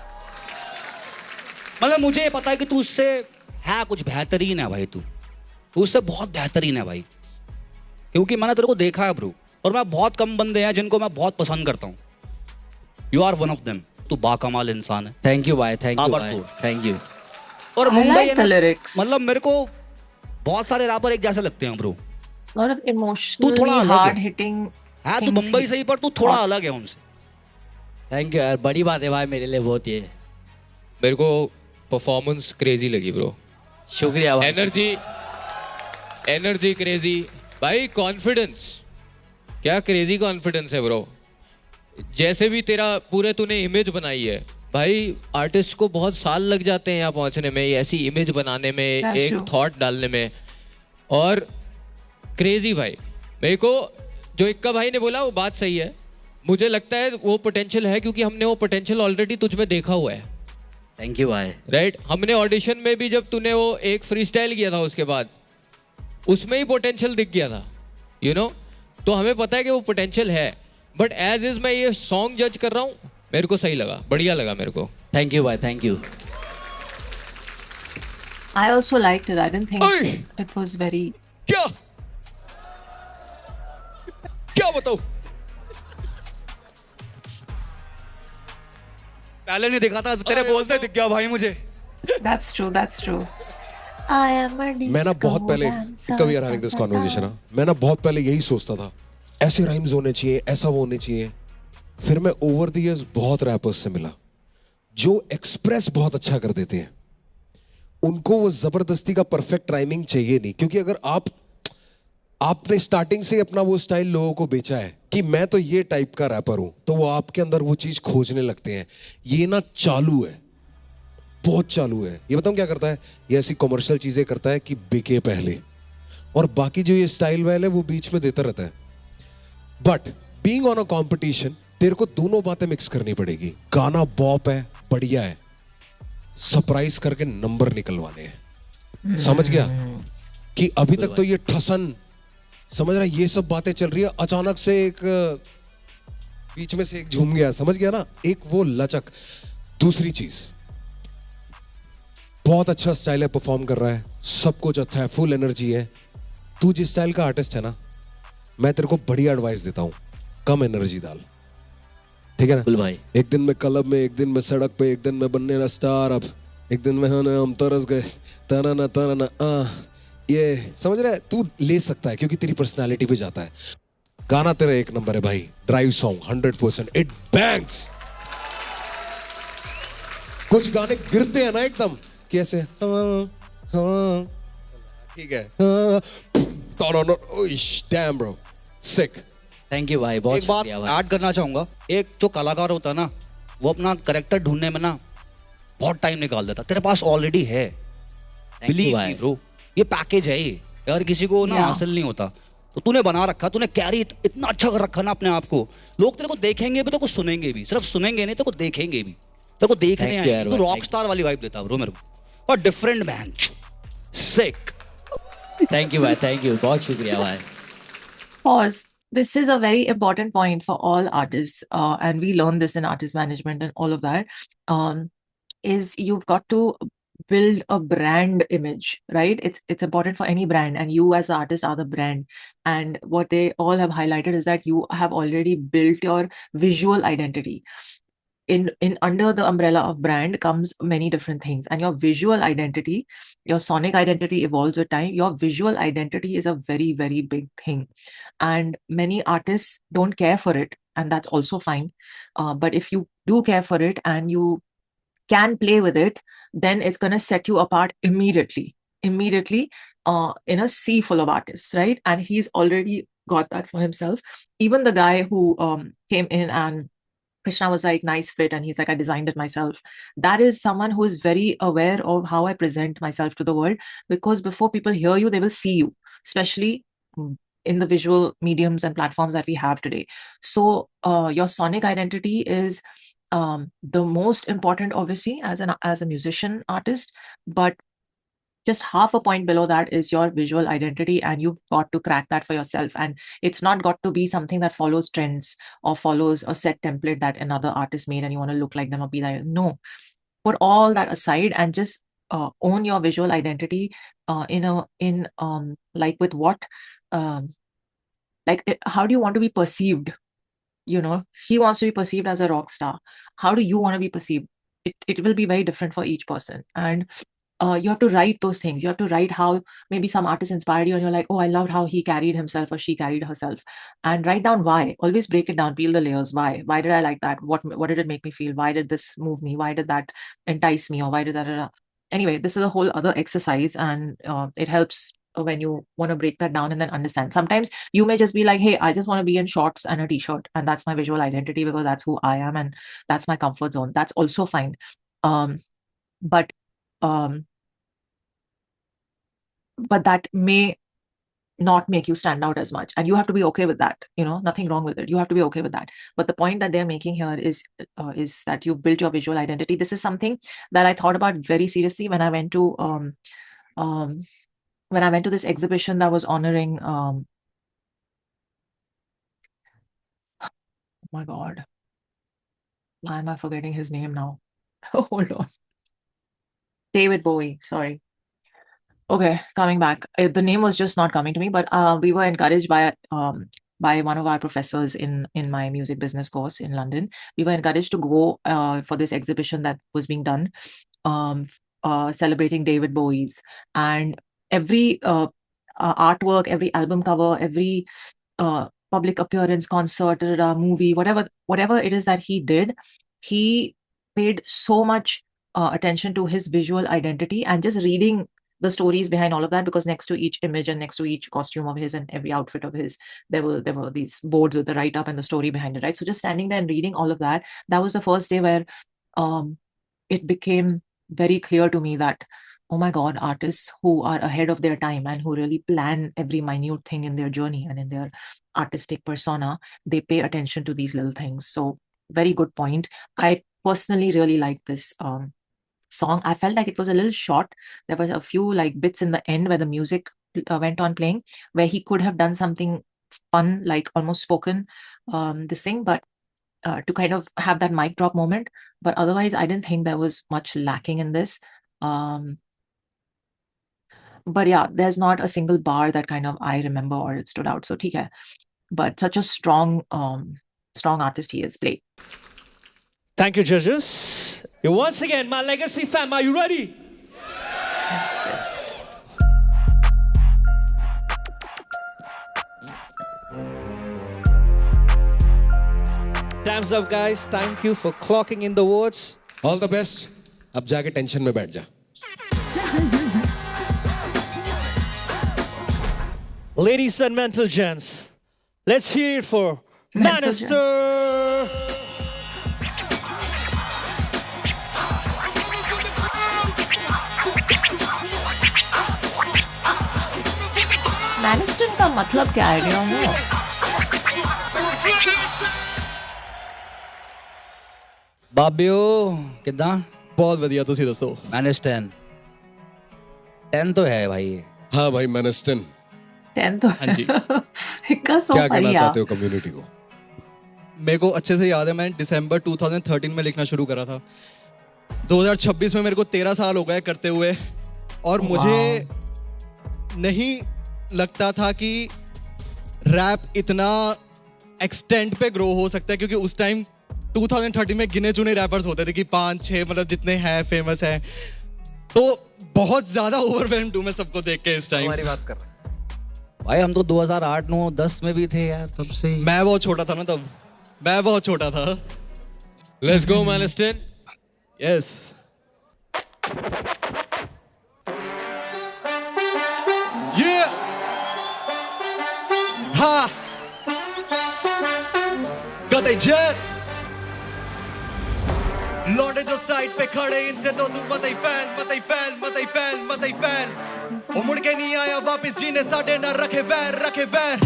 मतलब मुझे ये पता है कि तू उससे है कुछ बेहतरीन है भाई, तू उससे बहुत बेहतरीन है भाई, क्योंकि मैंने तेरे को देखा है ब्रो। और मैं बहुत कम बंदे हैं जिनको मैं बहुत पसंद करता हूँ, you are one of them. तू बाकमाल इंसान है। थैंक यू भाई, थैंक यू आभार भाई, तू। Thank you. और I मुंबई like है the ना, lyrics. मतलब मेरे को बहुत सारे रैपर एक जैसे लगते हैं ब्रो। Lot of emotionally थोड़ा अलग है। hard hitting. है तू मुंबई से ही, पर तू थोड़ा अलग है उनसे। थैंक यू यार, बड़ी बात है भाई मेरे लिए बहुत ये। मेरे को परफॉर्मेंस क्रेजी लगी ब्रो। शुक्रिया भाई। एनर्जी क्रेजी भाई, कॉन्फिडेंस, क्या क्रेजी कॉन्फिडेंस है ब्रो। जैसे भी तेरा पूरे तूने इमेज बनाई है भाई, आर्टिस्ट को बहुत साल लग जाते हैं यहाँ पहुँचने में, ऐसी इमेज बनाने में, That's एक true. थॉट डालने में। और क्रेजी भाई, मेरे को जो इक्का भाई ने बोला वो बात सही है। मुझे लगता है वो पोटेंशियल है, क्योंकि हमने वो पोटेंशियल ऑलरेडी तुझ में देखा हुआ है। थैंक यू भाई। राइट, हमने ऑडिशन में भी जब तूने वो एक फ्री स्टाइल किया था, उसके बाद उसमें ही पोटेंशियल दिख गया था, यू नो। तो हमें पता है कि वो पोटेंशियल है, बट एज इज मैं ये सॉन्ग जज कर रहा हूँ, मेरे को सही लगा, बढ़िया लगा मेरे को। थैंक यू भाई, thank you. I also liked it. I didn't think it was very. क्या क्या बताऊं? पहले नहीं देखा था, तेरे बोलते दिख गया भाई मुझे। That's true. That's true. I am a मैं ना बहुत disco पहले, dancer. कभी यार हैविंग दिस कॉन्वर्सेशन ना, मैं ना बहुत पहले यही सोचता था, ऐसे राइम्स होने चाहिए, ऐसा वो होने चाहिए। फिर मैं ओवर द इयर्स बहुत रैपर्स से मिला जो एक्सप्रेस बहुत अच्छा कर देते हैं। उनको वो जबरदस्ती का परफेक्ट राइमिंग चाहिए नहीं, क्योंकि अगर आपने स्टार्टिंग से अपना वो स्टाइल लोगों को बेचा है कि मैं तो ये टाइप का रैपर हूं, तो वो आपके अंदर वो चीज खोजने लगते हैं। ये ना चालू है, बहुत चालू है। ये बताऊं क्या करता है, ये ऐसी कमर्शियल चीजें करता है कि बिके पहले, और बाकी जो ये स्टाइल वाले है वो बीच में देता रहता है। But being on a competition, तेरे को दोनों बातें मिक्स करनी पड़ेगी. गाना बॉप है, बढ़िया है, सरप्राइज करके नंबर निकलवाने हैं. समझ गया कि अभी तक तो ये ठसन, समझ रहा है, ये सब बातें चल रही है, अचानक से एक बीच में से एक झूम गया, समझ गया ना, एक वो लचक. दूसरी चीज, बहुत अच्छा स्टाइल है, परफॉर्म कर रहा है, सब कुछ अच्छा है, फुल एनर्जी है. तू जिस स्टाइल का आर्टिस्ट है ना, मैं तेरे को बढ़िया एडवाइस देता हूं, कम एनर्जी डाल, ठीक है ना भाई. एक दिन में क्लब में, एक दिन में सड़क पे, एक दिन में बनने ना स्टार, अब एक दिन में हम तरस गए, तना ना ये समझ रहा है. तू ले सकता है क्योंकि तेरी पर्सनालिटी पे जाता है. गाना तेरा एक नंबर है भाई, ड्राइव सॉन्ग 100%, इट बैंग्स. कुछ गाने गिरते हैं ना एकदम कि ऐसे ठीक है, damn bro, sick. Thank you भाई, बहुत एक बात शुक्रिया भाई. ऐड करना चाहूंगा, एक जो कलाकार होता है ना, वो अपना करेक्टर ढूंढने में ना बहुत टाइम निकाल देता. तेरे पास ऑलरेडी है, बिलीव मी ब्रो, ये पैकेज है ये. अगर किसी को ना हासिल नहीं होता तो तूने बना रखा, तूने कैरी इतना अच्छा कर रखा ना अपने आप को. लोग तेरे को देखेंगे भी तो कुछ सुनेंगे भी, सिर्फ सुनेंगे नहीं, तेरे को देखेंगे भी, तेरे को देखने आएंगे. तू रॉक स्टार वाली वाइब देता ब्रो मेरे को, और different man, sick. Thank you भाई, थैंक यू, बहुत शुक्रिया भाई. Pause. This is a very important point for all artists, and we learn this in artist management and all of that. Is you've got to build a brand image, right? It's important for any brand, and you as an artist are the brand. And what they all have highlighted is that you have already built your visual identity. In under the umbrella of brand comes many different things, and your visual identity, your sonic identity evolves with time. Your visual identity is a very, very big thing, and many artists don't care for it, and that's also fine. But if you do care for it and you can play with it, then it's going to set you apart immediately in a sea full of artists, right? And he's already got that for himself. Even the guy who came in and Krishna was like, nice fit, and he's like, I designed it myself. That is someone who is very aware of how I present myself to the world, because before people hear you, they will see you, especially in the visual mediums and platforms that we have today. So your sonic identity is the most important, obviously, as a musician artist, but just half a point below that is your visual identity, and you've got to crack that for yourself. And it's not got to be something that follows trends or follows a set template that another artist made and you want to look like them or be like, no, put all that aside and just own your visual identity in like with what how do you want to be perceived? You know, he wants to be perceived as a rock star. How do you want to be perceived? It will be very different for each person. And you have to write those things. You have to write how maybe some artist inspired you and you're like, oh, I loved how he carried himself or she carried herself. And write down why. Always break it down, peel the layers. Why did I like that? What did it make me feel? Why did this move me? Why did that entice me? Or why did that? Anyway, this is a whole other exercise, and it helps when you want to break that down and then understand. Sometimes you may just be like, hey, I just want to be in shorts and a t-shirt, and that's my visual identity because that's who I am and that's my comfort zone. That's also fine. But that may not make you stand out as much, and you have to be okay with that. You know, nothing wrong with it. You have to be okay with that. But the point that they're making here is that you built your visual identity. This is something that I thought about very seriously when I went to this exhibition that was honoring oh my god, why am I forgetting his name now? Hold on. David Bowie, sorry. Okay, coming back. The name was just not coming to me, but we were encouraged by one of our professors in my music business course in London. We were encouraged to go for this exhibition that was being done, celebrating David Bowie's, and every artwork, every album cover, every public appearance, concert, movie, whatever it is that he did, he paid so much attention to his visual identity and just reading the stories behind all of that, because next to each image and next to each costume of his and every outfit of his, there were these boards with the write-up and the story behind it, right? So just standing there and reading all of that, that was the first day where it became very clear to me that oh my God, artists who are ahead of their time and who really plan every minute thing in their journey and in their artistic persona, they pay attention to these little things. So very good point. I personally really like this song. I felt like it was a little short. There was a few like bits in the end where the music went on playing, where he could have done something fun, like almost spoken this thing, but to kind of have that mic drop moment. But otherwise, I didn't think there was much lacking in this. But yeah, there's not a single bar that kind of I remember or it stood out. So theek hai. But such a strong artist he is. Play. Thank you, judges. Once again, my legacy fam, are you ready? Yes, Time's up, guys. Thank you for clocking in the words. All the best. अब जाके tension में बैठ जा. Ladies and mental gents, let's hear it for Manister. Maniston का मतलब क्या है? I don't know. ਬਾਬਿਓ ਕਿਦਾਂ? बहुत ਵਧੀਆ, ਤੁਸੀਂ ਦੱਸੋ? मैनिस्टन 10 तो है भाई. हाँ भाई मैनिस्टन. 10 तो हाँ जी. इक्का सो क्या कहना बढ़िया. चाहते हो कम्युनिटी को? मेरे को अच्छे से याद है, मैंने दिसंबर 2013 में लिखना शुरू करा था. 2026 में मेरे को 13 साल हो गए करते हुए, और मुझे नहीं लगता था कि रैप इतना एक्सटेंट पे ग्रो हो सकता है, क्योंकि उस टाइम 2013 में गिने चुने रैपर्स होते थे कि 5-6 मतलब जितने हैं फेमस हैं. तो बहुत ज्यादा ओवरवेल्म्ड हूं मैं सबको देख के इस टाइम. हमारी बात कर रहे हैं भाई हम तो 2008, 9, 10 में भी थे यार, तब से. मैं बहुत छोटा था ना तब. मैं बहुत छोटा था. Let's go, Maniston. यस. ये हाँ गदे जेट लौटे जो साइड पे खड़े, इनसे तो तू मत ही फैल, मत ही फैल, मत ही फैल, मत ही फैल. वो मुड़ के नहीं आया वापस, जीने साडे ना रखे वैर, रखे वैर.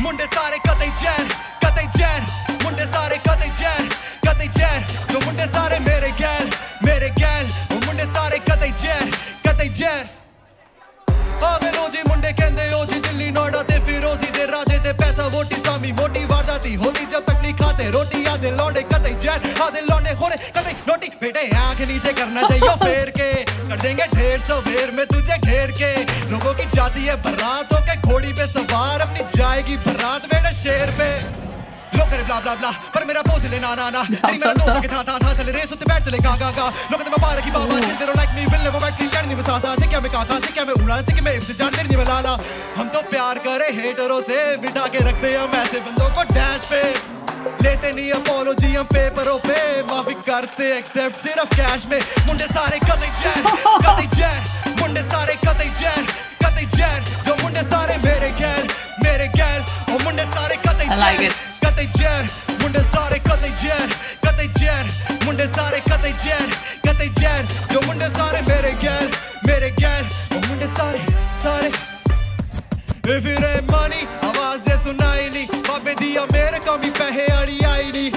मुंडे सारे कतई जैर, कतई जैर. मुंडे सारे कतई जैर, कतई जैर. जो मुंडे सारे मेरे गैल, मेरे गैल. वो मुंडे सारे कतई जैर, कतई जैर. आवे लो जी मुंडे कहंदे हो जी दिल्ली नोएडा ते फिरोजी दे राजे ते पैसा वोटी सामी मोटी वारदाती होती जब तक नहीं खाते रोटी. आधे लौंडे कतई जैर, आधे लौंडे होरे कतई नोटी. बेटे आंख नीचे करना चाहिए फेर के, कर देंगे 150 फेर में तुझे घेर के. लोगों की जाती है बारात होके घोड़ी पे सवार, अपनी जाएगी बारात बेटे शेर पे. लोग करे ब्ला ब्ला ब्ला पर मेरा पोज ले ना ना ना. तेरी मेरा दोस्त के था था चले रेस उत्ते बैठ चले गा गा गा. लोग ते मुबारक की बाबा चिल देरो like me will never back clean करनी में सासा से क्या मैं काका से क्या मैं उड़ा से क्या मैं इब्से जान तेरी में लाला. हम तो प्यार करे हेटरों से, बिठा के रखते हम ऐसे बंदों को डैश पे. लेते नहीं अपोलॉजी हम पेपरों पे, माफी करते एक्सेप्ट सिर्फ कैश में. मुंडे सारे कतई जैर, कतई जैर. मुंडे सारे कतई जैर, कतई जैर. जो मुंडे सारे मेरे गैल, मेरे गैल. ओ मुंडे सारे कतई जैर, कतई जैर. मुंडे सारे कतई जैर, कतई जैर. मुंडे सारे कतई जैर, कतई जैर. जो मुंडे सारे मेरे गैल, मेरे गैल. ओ मुंडे सारे सारे. If it ain't money, आवाज दे सुनाई नहीं. बाबे दिया मेरे कमी पैसे आड़ी आई नहीं.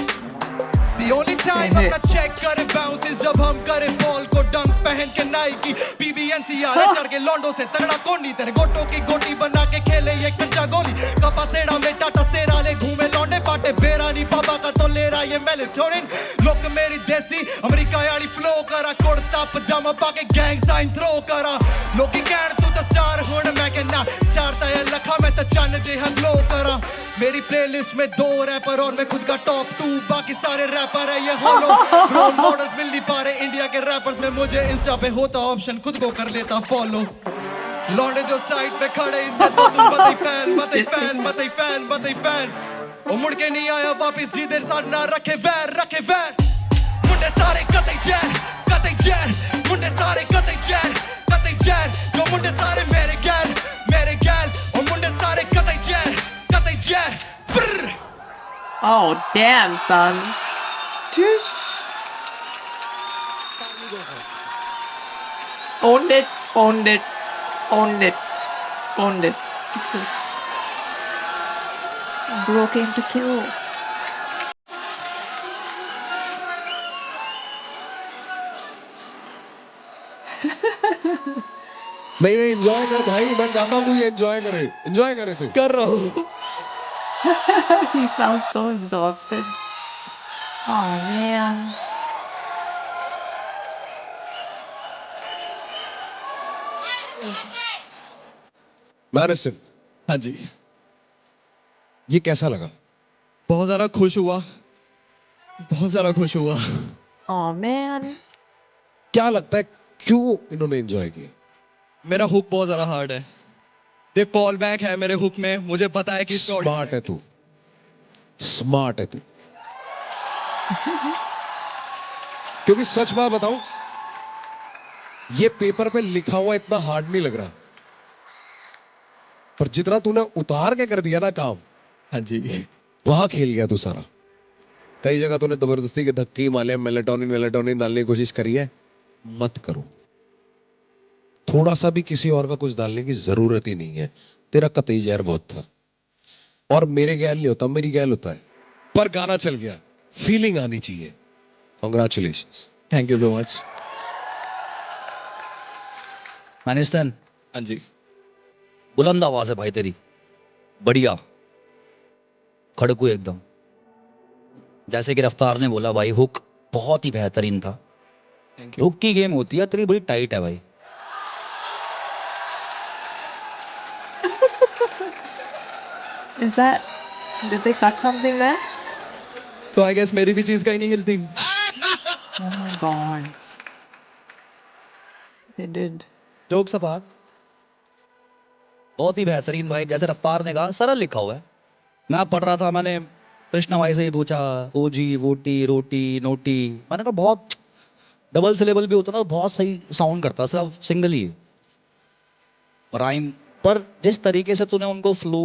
The only time अपना चेक करे बाउंस इज जब हम करे बॉल को डंक पहन के नाइकी. BBNCR चढ़ के लॉन्डो से तगड़ा कोनी, तेरे गोटों की गोटी बना के खेले ये कंचा गोली. कपा सेड़ा में टाटा सेरा ले घूमे लौंडे पाटे बेरा नहीं पापा का तो ले रहा ये मेलेटोनिन. लोग मेरी देसी अमेरिका यानी फ्लो करा, कुर्ता पजामा पाके गैंग साइन थ्रो करा. लोग कहण तू तो स्टार हुण मैं कहना स्टार ता है लखा, मैं तो चन्न जिहा ग्लो करा. मेरी प्लेलिस्ट में 2 रैपर और मैं खुद का टॉप 2, बाकी सारे रैपर है ये होलो. रोल मॉडल्स मिल नहीं पा रहे इंडिया के रैपर्स में, मुझे इंस्टा पे होता ऑप्शन खुद को कर लेता फॉलो. लौंडे जो साइड पे खड़े, इनसे तो तुम मत ही फैल, मत ही फैल, मत ही फैल, मत ही फैल. वो मुड़ के नहीं आया वापस, सीधे साथ ना रखे वैर, रखे वैर. मुंडे सारे कतई जैर, कतई जैर. मुंडे सारे कतई जैर, कतई जैर. जो मुंडे सारे मेरे गैल, मेरे गैल. वो मुंडे सारे कतई जैर, कतई जैर. Oh damn, son. Owned it, owned it, owned it, owned it. Just bro came to kill. नहीं नहीं एंजॉय कर भाई, मैं चाहता हूँ तू ये एंजॉय करे सु कर रहा हूँ. He sounds so exhausted. Oh man. मैरिसन, हाँ जी, ये कैसा लगा? बहुत ज़्यादा खुश हुआ, बहुत ज़्यादा खुश हुआ. Oh man. क्या लगता है क्यों इन्होंने एंजॉय किया? मेरा हुक बहुत ज़्यादा हार्ड है. देख कॉल बैक है मेरे हुक में, मुझे पता है कि इसका स्मार्ट है तू, स्मार्ट है तू. क्योंकि सच बात बताऊं, ये पेपर पे लिखा हुआ इतना हार्ड नहीं लग रहा, पर जितना तूने उतार के कर दिया ना काम, हाँ जी, वहां खेल गया तू सारा. कई जगह तूने जबरदस्ती के धक्के माले, मेलेटोनिन डालने की कोशिश करी है. मत करो. थोड़ा सा भी किसी और का कुछ डालने की जरूरत ही नहीं है. तेरा कतई जहर बहुत था, और मेरे गैल नहीं होता, मेरी गैल होता है. पर गाना चल गया, फीलिंग आनी चाहिए. Congratulations. Thank you so much. मैनिस्टन, हाँ जी, बुलंद आवाज है भाई तेरी, बढ़िया, खड़कू एकदम. जैसे कि रफ्तार ने बोला भाई, हुक बहुत ही बेहतरीन था. Thank you. हुक की गेम होती है, तेरी बड़ी टाइट है भाई. Is that? Did they cut something there? तो आई गेस मेरी भी चीज कहीं नहीं हिलती. Oh my god. They did. Jokes apart. बहुत ही बेहतरीन भाई. जैसे रफ्तार ने कहा, सरल लिखा हुआ है. मैं पढ़ रहा था, मैंने कृष्णा भाई से ही पूछा, ओजी, वोटी, रोटी, नोटी. मैंने कहा बहुत डबल सिलेबल भी होता ना, बहुत सही साउंड करता, सिर्फ सिंगल ही राइम. पर जिस तरीके से तूने उनको फ्लो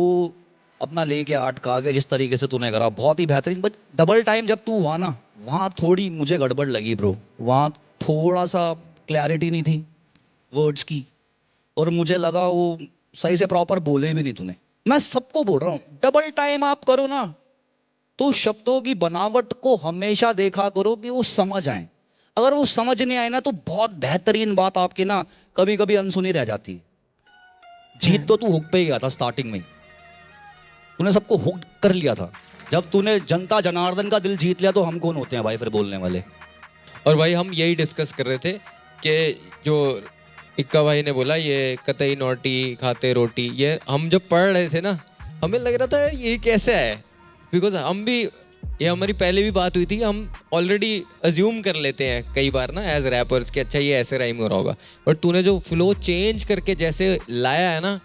अपना लेके अटका के, जिस तरीके से तूने करा, बहुत ही बेहतरीन. बट डबल टाइम जब तू हुआ ना, वहाँ थोड़ी मुझे गड़बड़ लगी ब्रो. वहाँ थोड़ा सा क्लैरिटी नहीं थी वर्ड्स की, और मुझे लगा वो सही से प्रॉपर बोले भी नहीं तूने. मैं सबको बोल रहा हूँ, डबल टाइम आप करो ना, तो शब्दों की बनावट को हमेशा देखा करो कि वो समझ आए. अगर वो समझ नहीं आए ना, तो बहुत बेहतरीन बात आपकी ना कभी कभी अनसुनी रह जाती है. जीत तो तू हुक पे ही गया था स्टार्टिंग में, तूने सबको हुक कर लिया था. जब तूने जनता जनार्दन का दिल जीत लिया, तो हम कौन होते हैं भाई फिर बोलने वाले. और भाई हम यही डिस्कस कर रहे थे कि जो इक्का भाई ने बोला, ये कतई नोटी खाते रोटी, ये हम जब पढ़ रहे थे ना, हमें लग रहा था ये कैसे है. बिकॉज हम भी, ये हमारी पहले भी बात हुई थी, हम ऑलरेडी अज्यूम कर लेते हैं कई बार ना एज रैपर्स कि अच्छा ये ऐसे राइम हो रहा होगा. बट तूने जो फ्लो चेंज करके जैसे लाया है ना,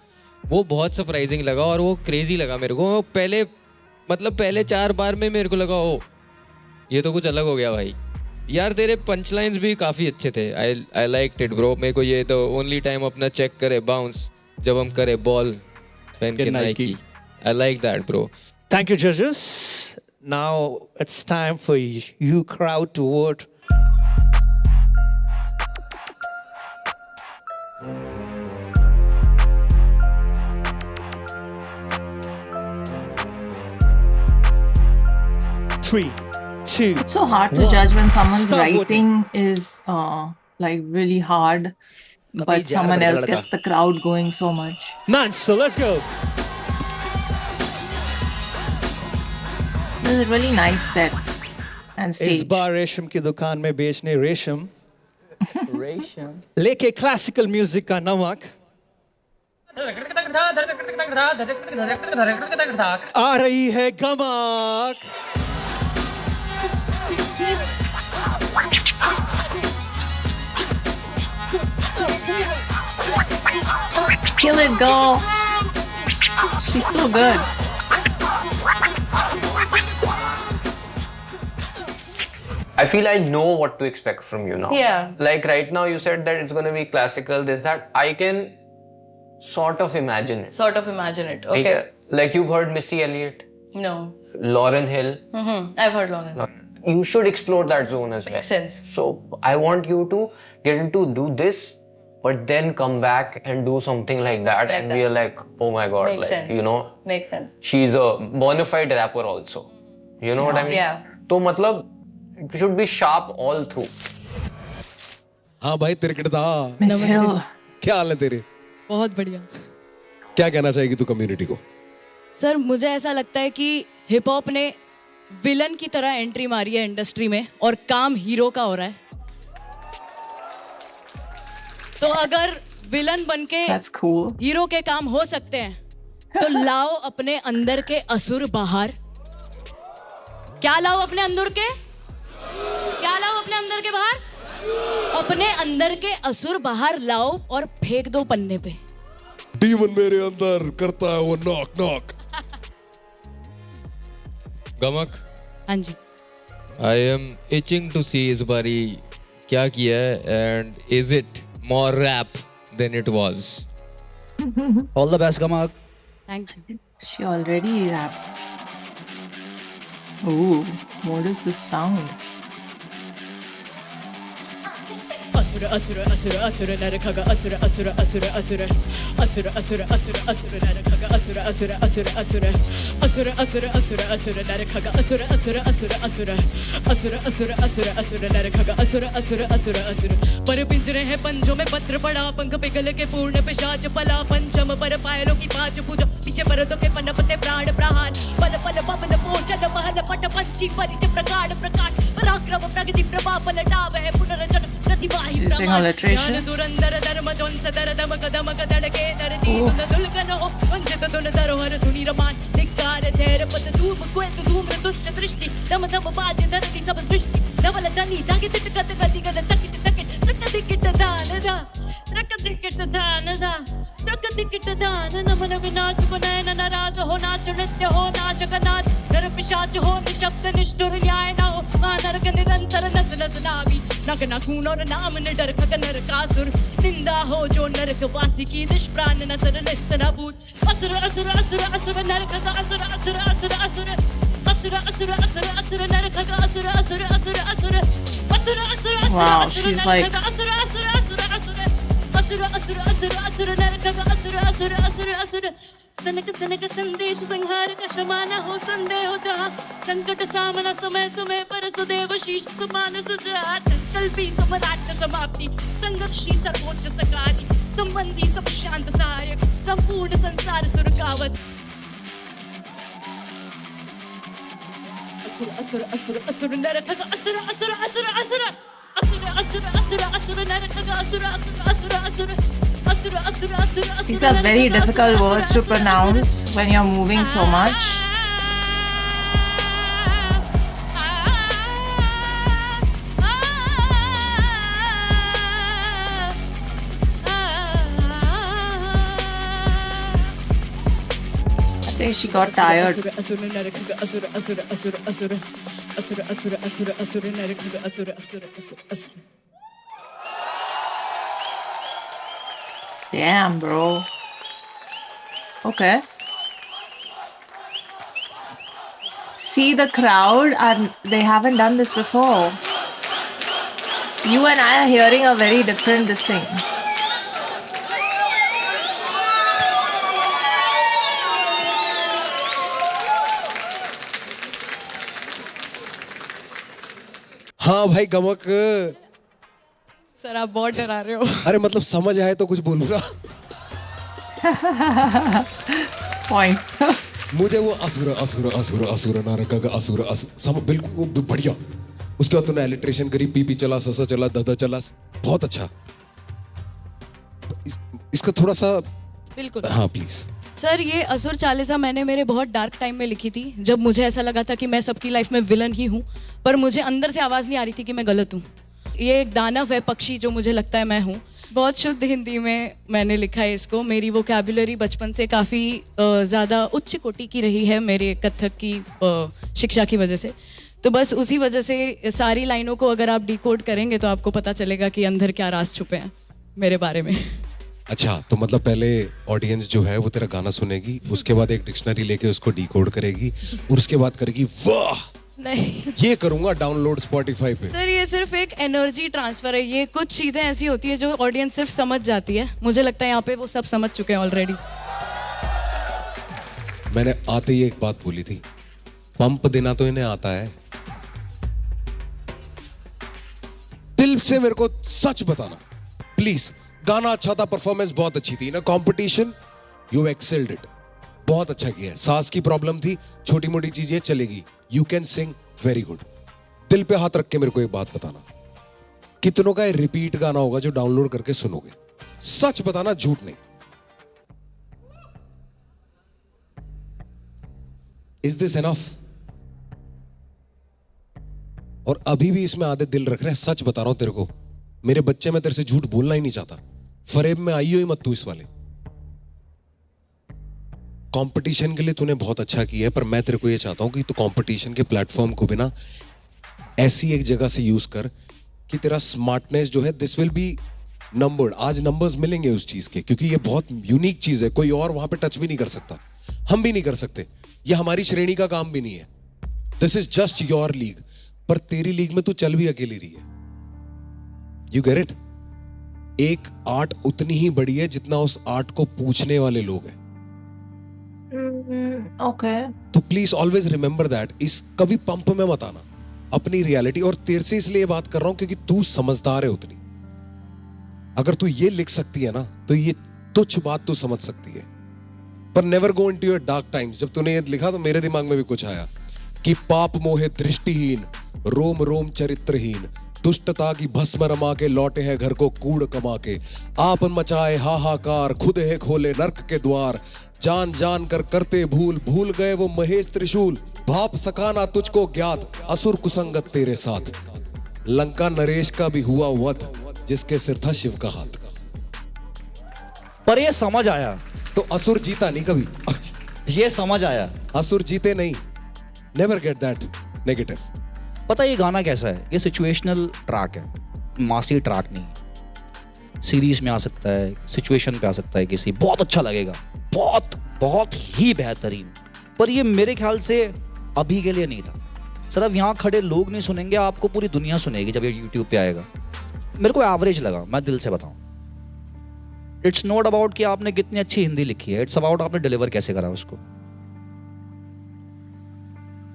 वो बहुत सरप्राइजिंग लगा और वो क्रेजी लगा मेरे को. पहले मतलब पहले 4 बार में मेरे को लगा ओ ये तो कुछ अलग हो गया भाई. यार तेरे पंच लाइन्स भी काफ़ी अच्छे थे. I like it bro. मेरे को ये तो ओनली टाइम अपना चेक करे बाउंस जब हम करे बॉल पहन के Nike. I like that bro. Thank you, judges. Now it's time for you crowd to vote. Three, two. It's so hard to one. judge when someone's Start writing is like really hard, but someone else gets the crowd going so much. Man, so let's go. This is a really nice set and इस stage. बार रेशम की दुकान में बेचने रेशम लेके classical music का नमक आ रही है गमक. Kill it, girl. She's so good. I feel I know what to expect from you now. Yeah. Like right now you said that it's going to be classical, this, that. I can sort of imagine it. Sort of imagine it. Okay. Like you've heard Missy Elliott, No. Lauryn Hill. I've heard Lauren. You should explore that zone as well. Makes sense. So I want you to get into do this but then come back and do something like that, and we are like, oh my god, Makes like sense. you know, Makes sense. she's a bona fide rapper also. You know what I mean? Yeah. तो मतलब you should be sharp all through. हाँ भाई तिरकड़दा, Miss Hill. क्या हाल है तेरे? बहुत बढ़िया। क्या कहना चाहेगी तू कम्युनिटी को? सर मुझे ऐसा लगता है कि हिप हॉप ने विलन की तरह एंट्री मारी है इंडस्ट्री में और काम हीरो का हो रहा है। तो अगर विलन बनके That's cool. हीरो के काम हो सकते हैं तो लाओ अपने अंदर के असुर बाहर। क्या लाओ अपने अंदर के? क्या लाओ अपने अंदर के बाहर? अपने अंदर के असुर बाहर लाओ और फेंक दो पन्ने पे। डीमन मेरे अंदर करता है वो नॉक नॉक। गमक, हाँ जी। I am itching to see इस बारी क्या किया है, and is it more rap than it was? All the best, Gamak. Thank you. She already rapped. Ooh, what is this sound? असुर असुर असुर असुर नर खग असुर असुर असुर असुर असुर असुर असुर असुर नर खग असुर असुर असुर असुर असुर असुर असुर असुर नर खग असुर असुर असुर असुर असुर असुर असुर असुर नर खग असुर असुर असुर असुर पर पिंजरे हैं पंजों में पत्र पड़ा पंख पिघल के पूर्ण पिशाच पला पंचम पर पायलों की पांच पूजो पीछे परतों के पनपते प्राण प्रहार पल पल पवन पोषण महल पट पंची परिच प्रकाश प्रकाश पराक्रम प्रगति प्रभा पलटाव है पुनर्जन्म प्रतिभा Using alliteration. दुरंदर धर्म जोंस दर दम कदम कदड़के धरती तुन दुलकन हो वंचित तुन दरोहर धुनी रमान धिक्कार धैर्य पद धूम क्वेत धूम्र दुष्ट दृष्टि दम दम बाज धरती सब सृष्टि धवल धनी धागे तिट गत गति गत तकिट तकिट ट्रक दिकिट दान दा ट्रक दिकिट दान दा ट्रक दिकिट दान नमन विनाश को नयन नाराज हो नाच नृत्य हो नाच का नाच नर पिशाच हो निशब्द निष्ठुर न्याय ना हो मानर्क निरंतर नस नस नावी नग न खून और नाम न डर खग नरकासुर निंदा हो जो नरक वासी की निष्प्राण नसर निस्त न भूत असुर असुर असुर असुर नरक असुर असुर असुर असुर असुर असुर असुर असुर नरक असुर असुर असुर असुर असुर असुर Wow, असुर she's like असुर असुर असुर असुर असुर असुर असुर असुर नरक असुर असुर असुर असुर सनक सनक संदेश संहार का क्षमा हो संदेह हो जहाँ संकट सामना समय समय पर सुदेव शीश समान सुजा संकल्पी सम्राट समाप्ति संघर्षी सर्वोच्च सकारी संबंधी सब शांत सहायक संपूर्ण संसार सुरकावत असुर असुर असुर असुर नरक असुर असुर असुर असुर असुर असुर असुर असुर नरक असुर असुर असुर असुर असुर असुर असुर असुर these are very difficult words to pronounce when you're moving so much. I think she got tired. असुर असुर नरक असुर असुर असुर असुर असुर असुर असुर असुर नरक असुर असुर असुर असुर Damn, bro. Okay. See, the crowd they haven't done this before. You and I are hearing a very different this thing. हाँ भाई गमक, सर आप बहुत डरा रहे हो। अरे मतलब समझ आए तो कुछ बोलूंगा। Point. मुझे वो असुर असुर असुर असुर नरक असुर असुर बिल्कुल वो बढ़िया। उसके बाद तूने एलिट्रेशन करी, पीपी चला, ससा चला, ददा चला, बहुत अच्छा। इसका थोड़ा सा बिल्कुल हाँ प्लीज। सर ये असुर चालीसा मैंने मेरे बहुत डार्क टाइम में लिखी थी, जब मुझे ऐसा लगा था कि मैं सबकी लाइफ में विलन ही हूँ, पर मुझे अंदर से आवाज़ नहीं आ रही थी कि मैं गलत हूँ। ये एक दानव है, पक्षी, जो मुझे लगता है मैं हूँ। बहुत शुद्ध हिंदी में मैंने लिखा है इसको। मेरी वोकैबुलरी बचपन से काफ़ी ज़्यादा उच्च कोटि की रही है मेरे कथक की शिक्षा की वजह से। तो बस उसी वजह से सारी लाइनों को अगर आप डिकोड करेंगे तो आपको पता चलेगा कि अंदर क्या राज छुपे हैं मेरे बारे में। अच्छा, तो मतलब पहले ऑडियंस जो है वो तेरा गाना सुनेगी, उसके बाद एक डिक्शनरी लेके उसको डिकोड करेगी और उसके बाद करेगी वाह नहीं ये करूंगा डाउनलोड स्पॉटिफाई पे। सर, ये सिर्फ एक एनर्जी ट्रांसफर है। ये कुछ चीजें ऐसी होती है जो ऑडियंस सिर्फ समझ जाती है। मुझे लगता है यहाँ पे वो सब समझ चुके हैं ऑलरेडी। मैंने आते ही एक बात बोली थी, पंप देना तो इन्हें आता है। दिल से मेरे को सच बताना प्लीज। गाना अच्छा था, परफॉर्मेंस बहुत अच्छी थी ना, कंपटीशन यू एक्सेल्ड इट, बहुत अच्छा किया है। सांस की प्रॉब्लम थी, छोटी मोटी चीजें चलेगी, you can sing very good. दिल पे हाथ रख के मेरे को एक बात बताना, कितनों का रिपीट गाना होगा जो डाउनलोड करके सुनोगे? सच बताना, झूठ नहीं। Is this enough? और अभी भी इसमें आधे दिल रख रहे हैं। सच बता रहा हूं तेरे को, मेरे बच्चे, मैं तेरे से झूठ बोलना ही नहीं चाहता। फरेब में आई हो ही मत तू इस वाले कंपटीशन के लिए। तूने बहुत अच्छा किया है, पर मैं तेरे को ये चाहता हूं कि तू कंपटीशन के प्लेटफॉर्म को बिना ऐसी एक जगह से यूज कर कि तेरा स्मार्टनेस जो है दिस विल बी नंबर्ड। आज नंबर्स मिलेंगे उस चीज के, क्योंकि ये बहुत यूनिक चीज है, कोई और वहां पे टच भी नहीं कर सकता, हम भी नहीं कर सकते, ये हमारी श्रेणी का काम भी नहीं है। This is just your league, पर तेरी लीग में तू चल भी अकेली रही है। You get it? एक आर्ट उतनी ही बड़ी है जितना उस आर्ट को पूछने वाले लोग हैं। ओके। तो प्लीज ऑलवेज रिमेंबर दैट। इस कभी पंप में मत आना, अपनी रियलिटी। और तेरे से इसलिए बात कर रहा हूं क्योंकि तू समझदार है उतनी। अगर तू ये लिख सकती है ना, तो ये तुच्छ बात तू समझ सकती है। पर never go into your dark times. जब तूने ये लिखा तो मेरे दिमाग में भी कुछ आया कि पाप मोहे दृष्टिहीन, रोम रोम चरित्रहीन, दुष्टता की भस्म रमा के लौटे हैं घर को कूड़ कमा के। आपन मचाए हाहाकार, खुद है खोले नर्क के द्वार, जान जान कर करते भूल, भूल गए वो महेश त्रिशूल। भाप सकाना तुझको ज्ञात, असुर कुसंगत तेरे साथ। लंका नरेश का भी हुआ वध, जिसके सिर था शिव का हाथ। पर ये समझ आया तो असुर जीता नहीं कभी। ये समझ आया, असुर जीते नहीं। Never get that negative. पता है ये गाना कैसा है? ये सिचुएशनल ट्रैक है, मासी ट्रैक नहीं है। सीरीज में आ सकता है, सिचुएशन पे आ सकता है, किसी बहुत अच्छा लगेगा, बहुत बहुत ही बेहतरीन। पर ये मेरे ख्याल से अभी के लिए नहीं था। सिर्फ यहाँ खड़े लोग नहीं सुनेंगे, आपको पूरी दुनिया सुनेगी जब ये यूट्यूब पे आएगा। मेरे को एवरेज लगा, मैं दिल से बताऊं। इट्स नॉट अबाउट कि आपने कितनी अच्छी हिंदी लिखी है, इट्स अबाउट आपने डिलीवर कैसे करा उसको।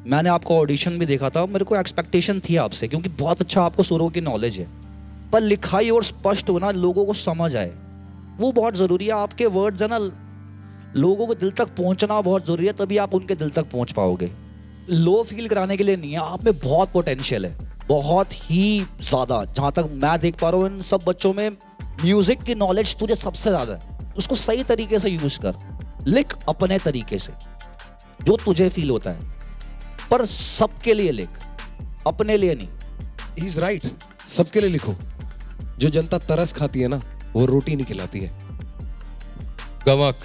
मैंने आपको ऑडिशन भी देखा था, मेरे को एक्सपेक्टेशन थी आपसे, क्योंकि बहुत अच्छा आपको सुरों की नॉलेज है। पर लिखाई और स्पष्ट होना, लोगों को समझ आए, वो बहुत जरूरी है। आपके वर्ड्स है ना, लोगों को दिल तक पहुंचना बहुत जरूरी है, तभी आप उनके दिल तक पहुंच पाओगे। लो फील कराने के लिए नहीं है, आप में बहुत पोटेंशियल है, बहुत ही ज्यादा। जहां तक मैं देख पा रहा हूँ इन सब बच्चों में म्यूजिक की नॉलेज तुझे सबसे ज्यादा है। उसको सही तरीके से यूज कर, लिख अपने तरीके से जो तुझे फील होता है, पर सबके लिए लिख, अपने लिए नहीं। ही इज राइट, सबके लिए लिखो। जो जनता तरस खाती है ना, वो रोटी नहीं खिलाती है। गमक,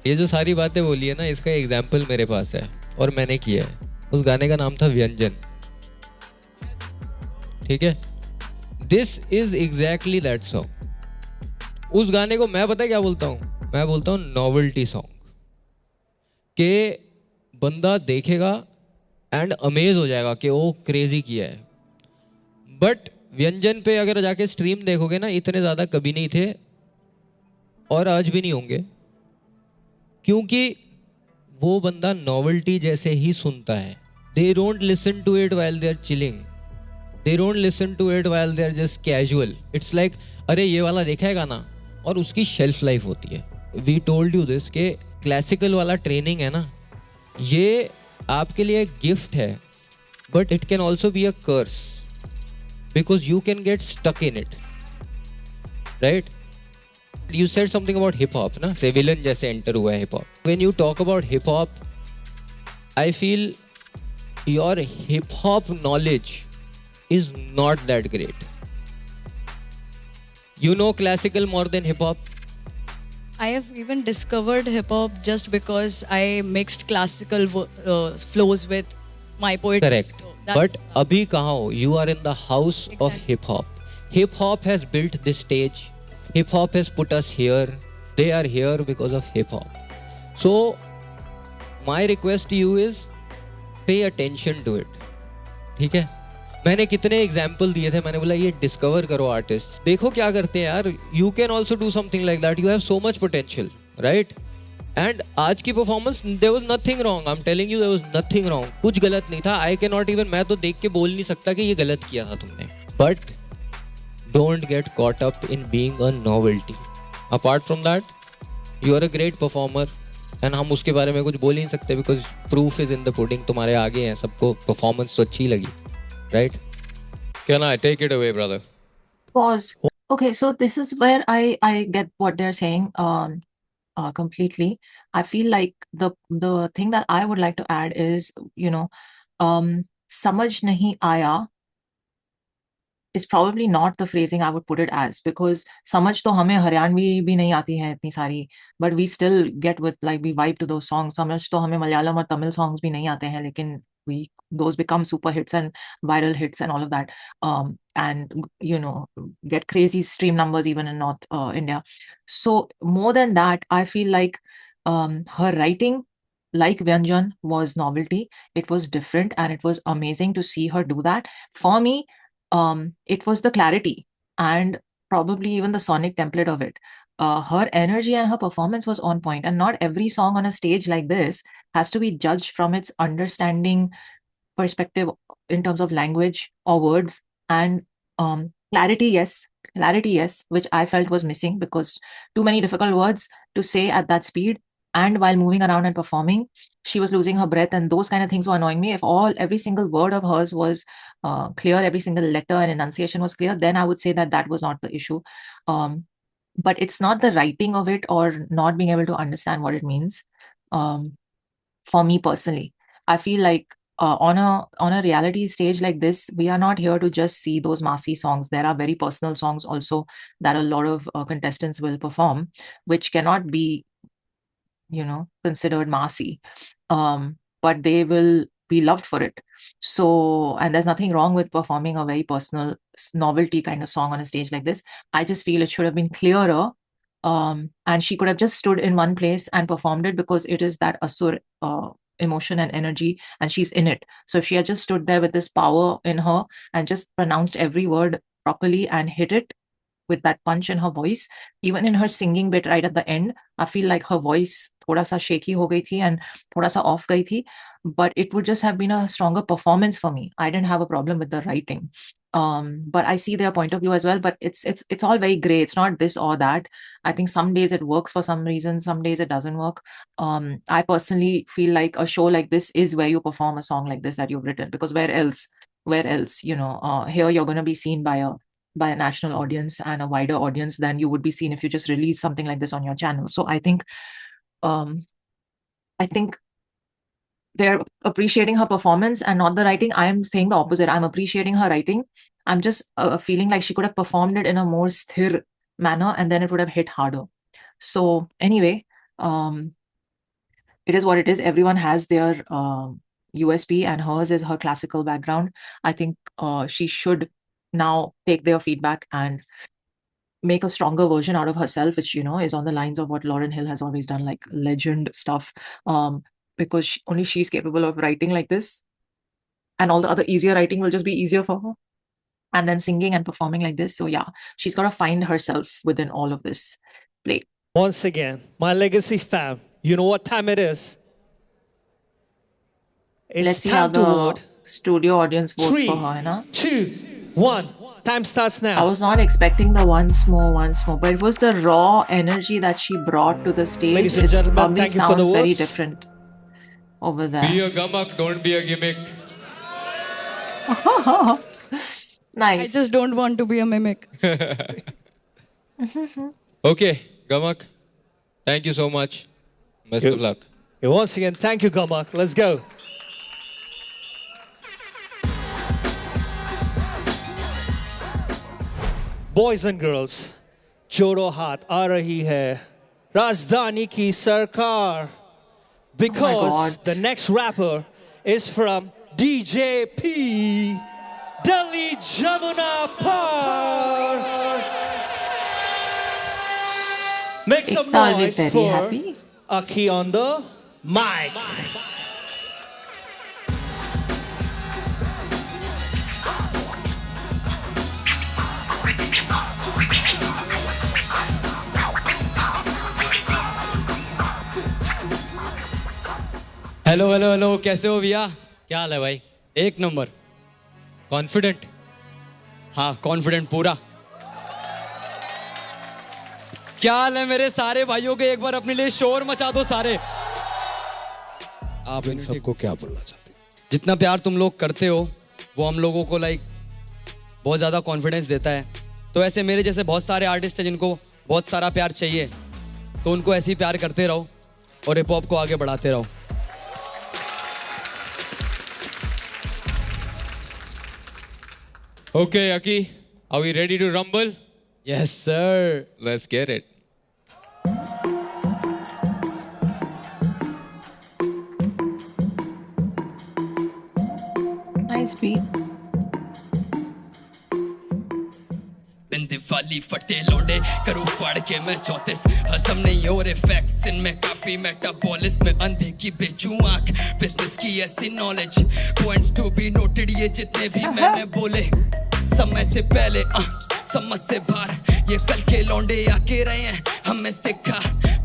ये जो सारी बातें बोली है ना, इसका एग्जाम्पल मेरे पास है और मैंने किया है। उस गाने का नाम था व्यंजन, ठीक है? This is exactly that song. उस गाने को मैं पता है क्या बोलता हूँ? मैं बोलता हूँ नॉवेल्टी सॉन्ग। के बंदा देखेगा एंड अमेज हो जाएगा कि वो क्रेजी किया है। बट व्यंजन पे अगर जाके स्ट्रीम देखोगे ना, इतने ज़्यादा कभी नहीं थे और आज भी नहीं होंगे, क्योंकि वो बंदा नॉवेल्टी जैसे ही सुनता है। They don't listen to it while they are chilling, they don't listen to it while they are just casual. It's like अरे ये वाला देखा है गाना, और उसकी शेल्फ लाइफ होती है। वी टोल्ड यू दिस के क्लासिकल वाला ट्रेनिंग है ना, ये आपके लिए एक गिफ्ट है, but it can also be a curse, because you can get stuck in it, right? You said something about hip hop, ना? से विलन जैसे एंटर हुआ है hip hop. When you talk about hip hop, I feel your hip hop knowledge is not that great. You know classical more than hip hop. I have even discovered hip hop just because I mixed classical flows with my poetry. Correct. So that's, But अभी कहाँ हो? You are in the house of hip hop. Hip hop has built this stage. Hip hop has put us here. They are here because of hip hop. So my request to you is pay attention to it. ठीक है, मैंने कितने example दिए थे, मैंने बोला ये discover करो आर्टिस्ट, देखो क्या करते हैं यार, you can also do something like that, you have so much potential, right? And आज की performance, there was nothing wrong, I am telling you, there was nothing wrong, कुछ गलत नहीं था। आई कैन नॉट इवन, मैं तो देख के बोल नहीं सकता कि ये गलत किया था तुमने, but don't get caught up in being a novelty. Apart from that you are a great performer, and हम उसके बारे में कुछ बोल ही नहीं सकते because proof is in the pudding, तुम्हारे आगे हैं, सबको परफॉर्मेंस तो अच्छी लगी, right? Can I take it away brother? Pause. Okay, so this is where I get what they're saying completely. I feel like the thing that I would like to add is, समझ नहीं आया is probably not the phrasing I would put it as, because समझ तो हमें हरियाणवी भी नहीं आती है इतनी सारी, but we still get with, like, we vibe to those songs. समझ तो हमें मलयालम और तमिल songs भी नहीं आते हैं, लेकिन those become super hits and viral hits and all of that, and get crazy stream numbers even in North India. So more than that, I feel like her writing, like Vyanjan, was novelty. It was different and it was amazing to see her do that. For me, it was the clarity and probably even the sonic template of it. Her energy and her performance was on point, and not every song on a stage like this has to be judged from its understanding perspective in terms of language or words, and clarity, yes, which I felt was missing, because too many difficult words to say at that speed, and while moving around and performing, she was losing her breath, and those kind of things were annoying me. If every single word of hers was clear, every single letter and enunciation was clear, then I would say that was not the issue. But it's not the writing of it or not being able to understand what it means. For me personally, I feel like on a reality stage like this, we are not here to just see those massy songs. There are very personal songs also that a lot of contestants will perform, which cannot be considered massy, but they will be loved for it. So, and there's nothing wrong with performing a very personal novelty kind of song on a stage like this. I just feel it should have been clearer, and she could have just stood in one place and performed it, because it is that asur emotion and energy, and she's in it. So if she had just stood there with this power in her and just pronounced every word properly and hit it with that punch in her voice, even in her singing bit right at the end, I feel like her voice thoda sa shaky ho gayi thi and thoda sa off gayi thi, but it would just have been a stronger performance for me. I didn't have a problem with the writing, but I see their point of view as well. But it's all very gray. It's not this or that. I think some days it works for some reason, some days it doesn't work. I personally feel like a show like this is where you perform a song like this that you've written, because where else, here you're going to be seen by a national audience and a wider audience than you would be seen if you just release something like this on your channel. So I think they're appreciating her performance and not the writing. I'm saying the opposite. I'm appreciating her writing. I'm just feeling like she could have performed it in a more sthir manner, and then it would have hit harder. So anyway, it is what it is. Everyone has their USP, and hers is her classical background. I think she should now take their feedback and make a stronger version out of herself, which is on the lines of what Lauryn Hill has always done, like legend stuff, because only she's capable of writing like this, and all the other easier writing will just be easier for her, and then singing and performing like this. So yeah, she's got to find herself within all of this play. Once again, my legacy fam, you know what time it is? It's Let's see how time to the vote. studio audience votes 3, for her, है ना? 2, 1. Time starts now. I was not expecting the once more, but it was the raw energy that she brought to the stage. Ladies and It gentlemen, probably thank you for the sounds very votes. different over there. Be a gamak, don't be a gimmick. Nice. I just don't want to be a mimic. Okay, Gamak, thank you so much. Best of luck. Once again, thank you, Gamak. Let's go. Boys and girls, जोड़ो हाथ आ रही है राजधानी की सरकार, because the next rapper is from DJP, Delhi Jamuna Par. Make some Ekta will be noise very for happy. Aki on the mic. Hello hello hello, कैसे हो भैया? क्या हाल है भाई? एक नंबर। कॉन्फिडेंट? हाँ कॉन्फिडेंट पूरा। क्या हाल है मेरे सारे भाइयों के? एक बार अपने लिए शोर मचा दो सारे। आप इन सबको क्या बोलना चाहते हैं? जितना प्यार तुम लोग करते हो वो हम लोगों को लाइक बहुत ज़्यादा कॉन्फिडेंस देता है। तो ऐसे मेरे जैसे बहुत सारे आर्टिस्ट हैं जिनको बहुत सारा प्यार चाहिए, तो उनको ऐसे ही प्यार करते रहो और हिप हॉप को आगे बढ़ाते रहो। Okay, Aki, are we ready to rumble? Yes, sir. Let's get it. Nice beat. बिंदी वाली फटे लोडे करूँ फाड़ के मैं 34 हसम नहीं हो रहे फैक्ट्स इनमें काफी मेटाबॉलिज्म में अंधे की बेचूं आंख बिजनेस की ऐसी knowledge points to be noted ये जितने भी मैंने बोले समय से पहले समझ से बाहर ये कल के लौंडे आके रहे हैं हमें सिखा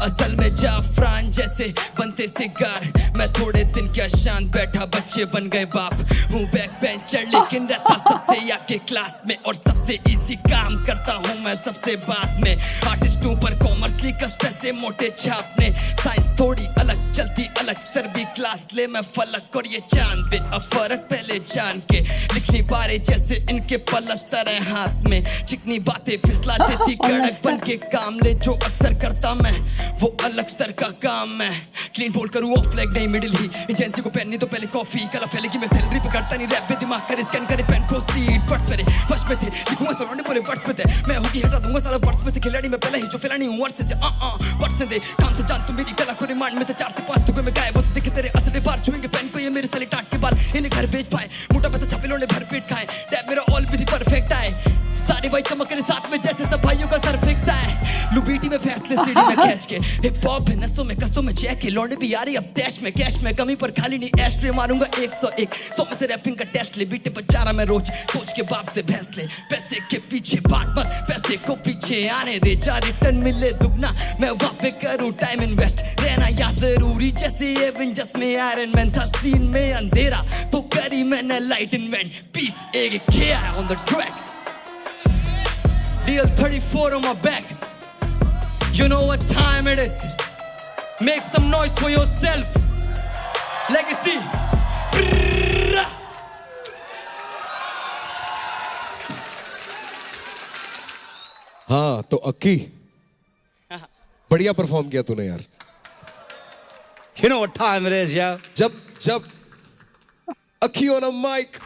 असल में जाफरान जैसे बनते सिगार मैं थोड़े दिन क्या शांत बैठा बच्चे बन गए बाप हूँ बैक बेंचर लेकिन रहता सबसे आगे क्लास में और सबसे इजी काम करता हूँ मैं सबसे बाद में आर्टिस्ट पर कॉमर्स लिखस पैसे मोटे छापने साइंस थोड़ी अलग चलती अलग सर भी क्लास ले मैं फलक और ये चांद पे अब फर्क पहले जान के लिखनी पारे जैसे इनके पलस्तर है हाथ में चिकनी बातें फिसला देती कड़क बन के काम ले जो अक्सर करता मैं वो अलग स्तर का काम है क्लीन बोल करूँ ऑफ लेग नहीं मिडिल ही एजेंसी को पहननी तो पहले कॉफी कला फैलेगी मैं सैलरी पे करता नहीं रैप पे दिमाग करे स्कैन करे पेन प्रोसीड वर्ड्स पे फर्स्ट पे थे लिखूंगा सराउंड पूरे वर्ड्स पे थे मैं होगी हटा दूंगा सारा वर्ड्स में से खिलाड़ी में पहले ही जो फैलानी हूं वर्ड्स से वर्ड्स से दे काम से जान तू मेरी कला को रिमांड में से 4 से 5 टुकड़े में गायब होते दिखे तेरे अतड़े बार छुएंगे पेन को ये मेरे साले टाट के बाल इन्हें घर बेच पाए मोटा पैसा छापे लोने भर पेट खाए टैब मेरा ऑल बिजी परफेक्ट आए सारे भाई चमक रहे साथ में जैसे सब भाइयों का सर फिक्स है लुबीटी में फैसले सीढ़ी में खींच के हिप हॉप है नसों में कसों में चेक के लौंडे भी आ रही अब डैश में कैश में कमी पर खाली नहीं एस्ट्रे मारूंगा 101 100 में से रैपिंग का टेस्ट ले बीटे पर चारा मैं रोज सोच के बाप से भैंस ले पैसे के पीछे भाग मत पैसे को पीछे आने दे जा रिटर्न मिले दुगना मैं वहाँ पे करूँ टाइम इन्वेस्ट रहना या जरूरी जैसे एवेंजर्स में आयरन मैन था सीन में अंधेरा तो करी मैंने लाइट इन्वेंट पीस एक किया on the track Deal 34 on my back. You know what time it is. Make some noise for yourself. Legacy. हाँ तो अक्की बढ़िया परफॉर्म किया तूने यार. You know what time it is, yeah. जब अक्की on a mic.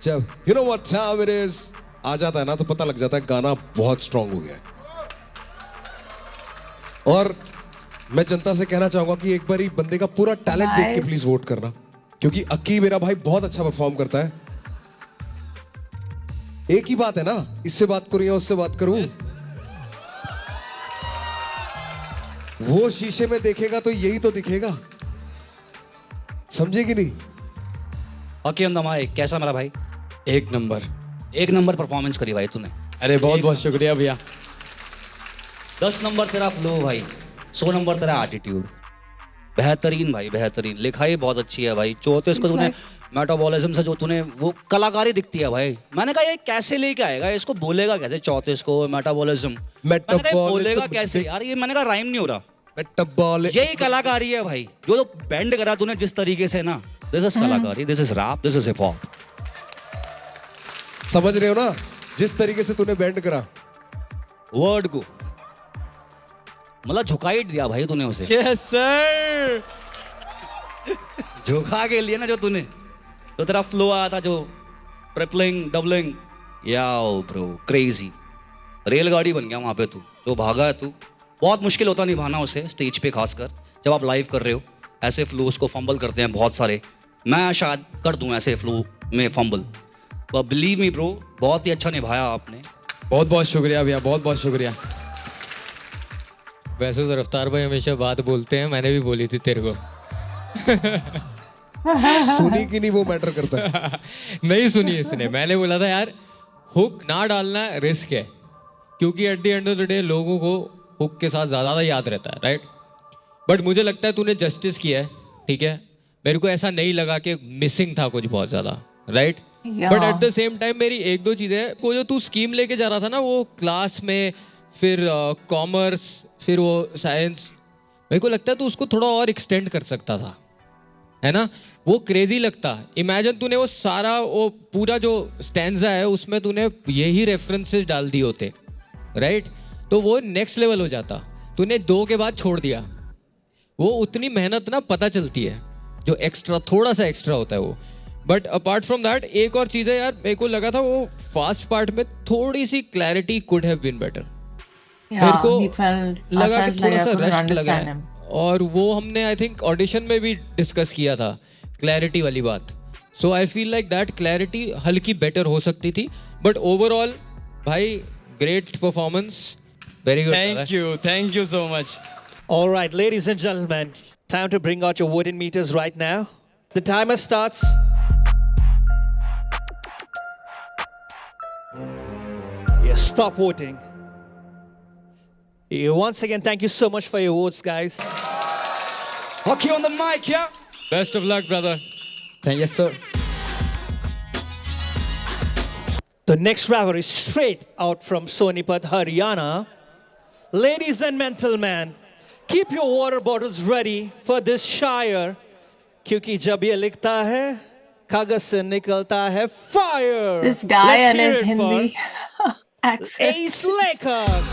जब you know what time it is. आ जाता है ना तो पता लग जाता है गाना बहुत स्ट्रांग हो गया है. और मैं जनता से कहना चाहूंगा कि एक बार ही बंदे का पूरा टैलेंट देख के प्लीज वोट करना क्योंकि अक्की मेरा भाई बहुत अच्छा परफॉर्म करता है. एक ही बात है ना, इससे बात करूं या उससे बात करूं. वो शीशे में देखेगा तो यही तो दिखेगा, समझे कि नहीं. ओके हम दमाए कैसा मेरा भाई? एक नंबर परफॉर्मेंस करी भाई तूने. अरे बहुत बहुत शुक्रिया भैया. 10 नंबर तेरा फ्लो भाई, 100 नंबर तेरा एटीट्यूड. बेहतरीन भाई बेहतरीन. लिखाई बहुत अच्छी है भाई. 34 को तूने मेटाबॉलिज्म से जो तूने वो कलाकारी दिखती है भाई. मैंने कहा ये कैसे लेके आएगा, इसको बोलेगा कैसे 34 को मेटाबॉलिज्म बोलेगा कैसे यार. ये मैंने कहा राइम नहीं हो रहा. यही कलाकारी है भाई. जो बैंड करा तूने जिस तरीके से ना, दिस इज कलाकारी, this is rap, this is hip hop. समझ रहे हो ना जिस तरीके से तूने बैंड करा वर्ड को, मतलब झुका ही दिया भाई तूने उसे. Yes sir. झुका के लिए ना जो तूने, तो तेरा फ्लो आया था जो ट्रिपलिंग डबलिंग, याओ ब्रो क्रेजी. रेलगाड़ी बन गया वहां पे तू. जो भागा है तू, बहुत मुश्किल होता निभाना उसे स्टेज पे, खासकर जब आप लाइव कर रहे हो. ऐसे फ्लोस को फंबल करते हैं बहुत सारे. मैं शायद कर दूं ऐसे फ्लो में fumble. But believe me bro, बहुत ही अच्छा निभाया आपने. बहुत बहुत शुक्रिया भैया, बहुत बहुत शुक्रिया. वैसे तो रफ्तार भाई हमेशा बात बोलते हैं, मैंने भी बोली थी तेरे को. सुनी कि नहीं वो मैटर करता है. नहीं सुनी इसने. मैंने बोला था यार हुक ना डालना रिस्क है क्योंकि at the end of the day लोगों को हुक के साथ ज़्यादा याद रहता है, राइट. बट मुझे लगता है तूने जस्टिस किया है ठीक है, मेरे को ऐसा नहीं लगा कि मिसिंग था कुछ बहुत ज़्यादा, right? Yeah. But at the same time मेरी एक दो चीज़ें, वो जो तू स्कीम लेके जा रहा था ना, वो क्लास में, फिर कॉमर्स, फिर वो साइंस, मेरे को लगता है तू उसको थोड़ा और एक्सटेंड कर सकता था, है ना? वो क्रेजी लगता। इमेजिन तूने वो सारा, वो पूरा जो स्टैंजा है उसमें तूने यही रेफरेंसेस डाल दिए होते, राइट? तो वो नेक्स्ट लेवल हो जाता। तूने 2 के बाद छोड़ दिया। वो उतनी मेहनत ना पता चलती है, जो एक्स्ट्रा, थोड़ा सा एक्स्ट्रा होता है वो। बट अपार्ट फ्रॉम दैट एक और चीज़ है यार, मेरे को लगा था वो फास्ट पार्ट में थोड़ी सी clarity could have been better. मेरे को लगा कि थोड़ा सा रश लगा है, और वो हमने आई थिंक ऑडिशन में भी डिस्कस किया था, क्लैरिटी वाली बात। So I feel like that clarity हल्की बेटर हो सकती थी। बट ओवरऑल भाई, great performance, very good. Thank you so much. All right, ladies and gentlemen, time to bring out your voting meters right now. The timer starts. Yes, stop voting. Once again, thank you so much for your votes, guys. Hockey on the mic, yeah? Best of luck, brother. Thank you, sir. The next rapper is straight out from Sonipat, Haryana. Ladies and gentlemen, keep your water bottles ready for this shire, क्योंकि जब ये लिखता है कागज से निकलता है fire. This guy Let's and hear his it for Hindi accent. Ace Lekak.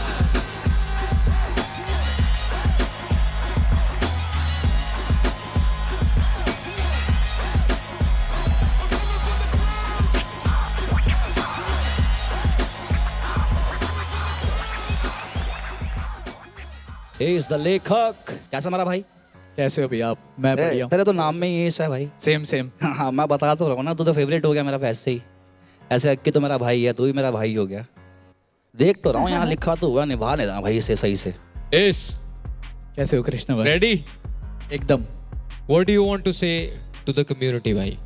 S the लेखक। कैसा मेरा भाई? कैसे हो भैया आप? मैं बढ़िया। तेरे तो नाम में ही एस है भाई। सेम। हाँ, मैं बता तो रहा हूँ ना, तू तो फेवरेट हो गया मेरा वैसे ही। ऐसे अक्की तो मेरा भाई है, तू भी मेरा भाई हो गया। देख तो रहा हूँ यहाँ लिखा तो हुआ, निभा लेना भाई इसे सही से। एस, कैसे हो कृष्ण भाई? रेडी? एकदम। What do you want to say to the community भाई?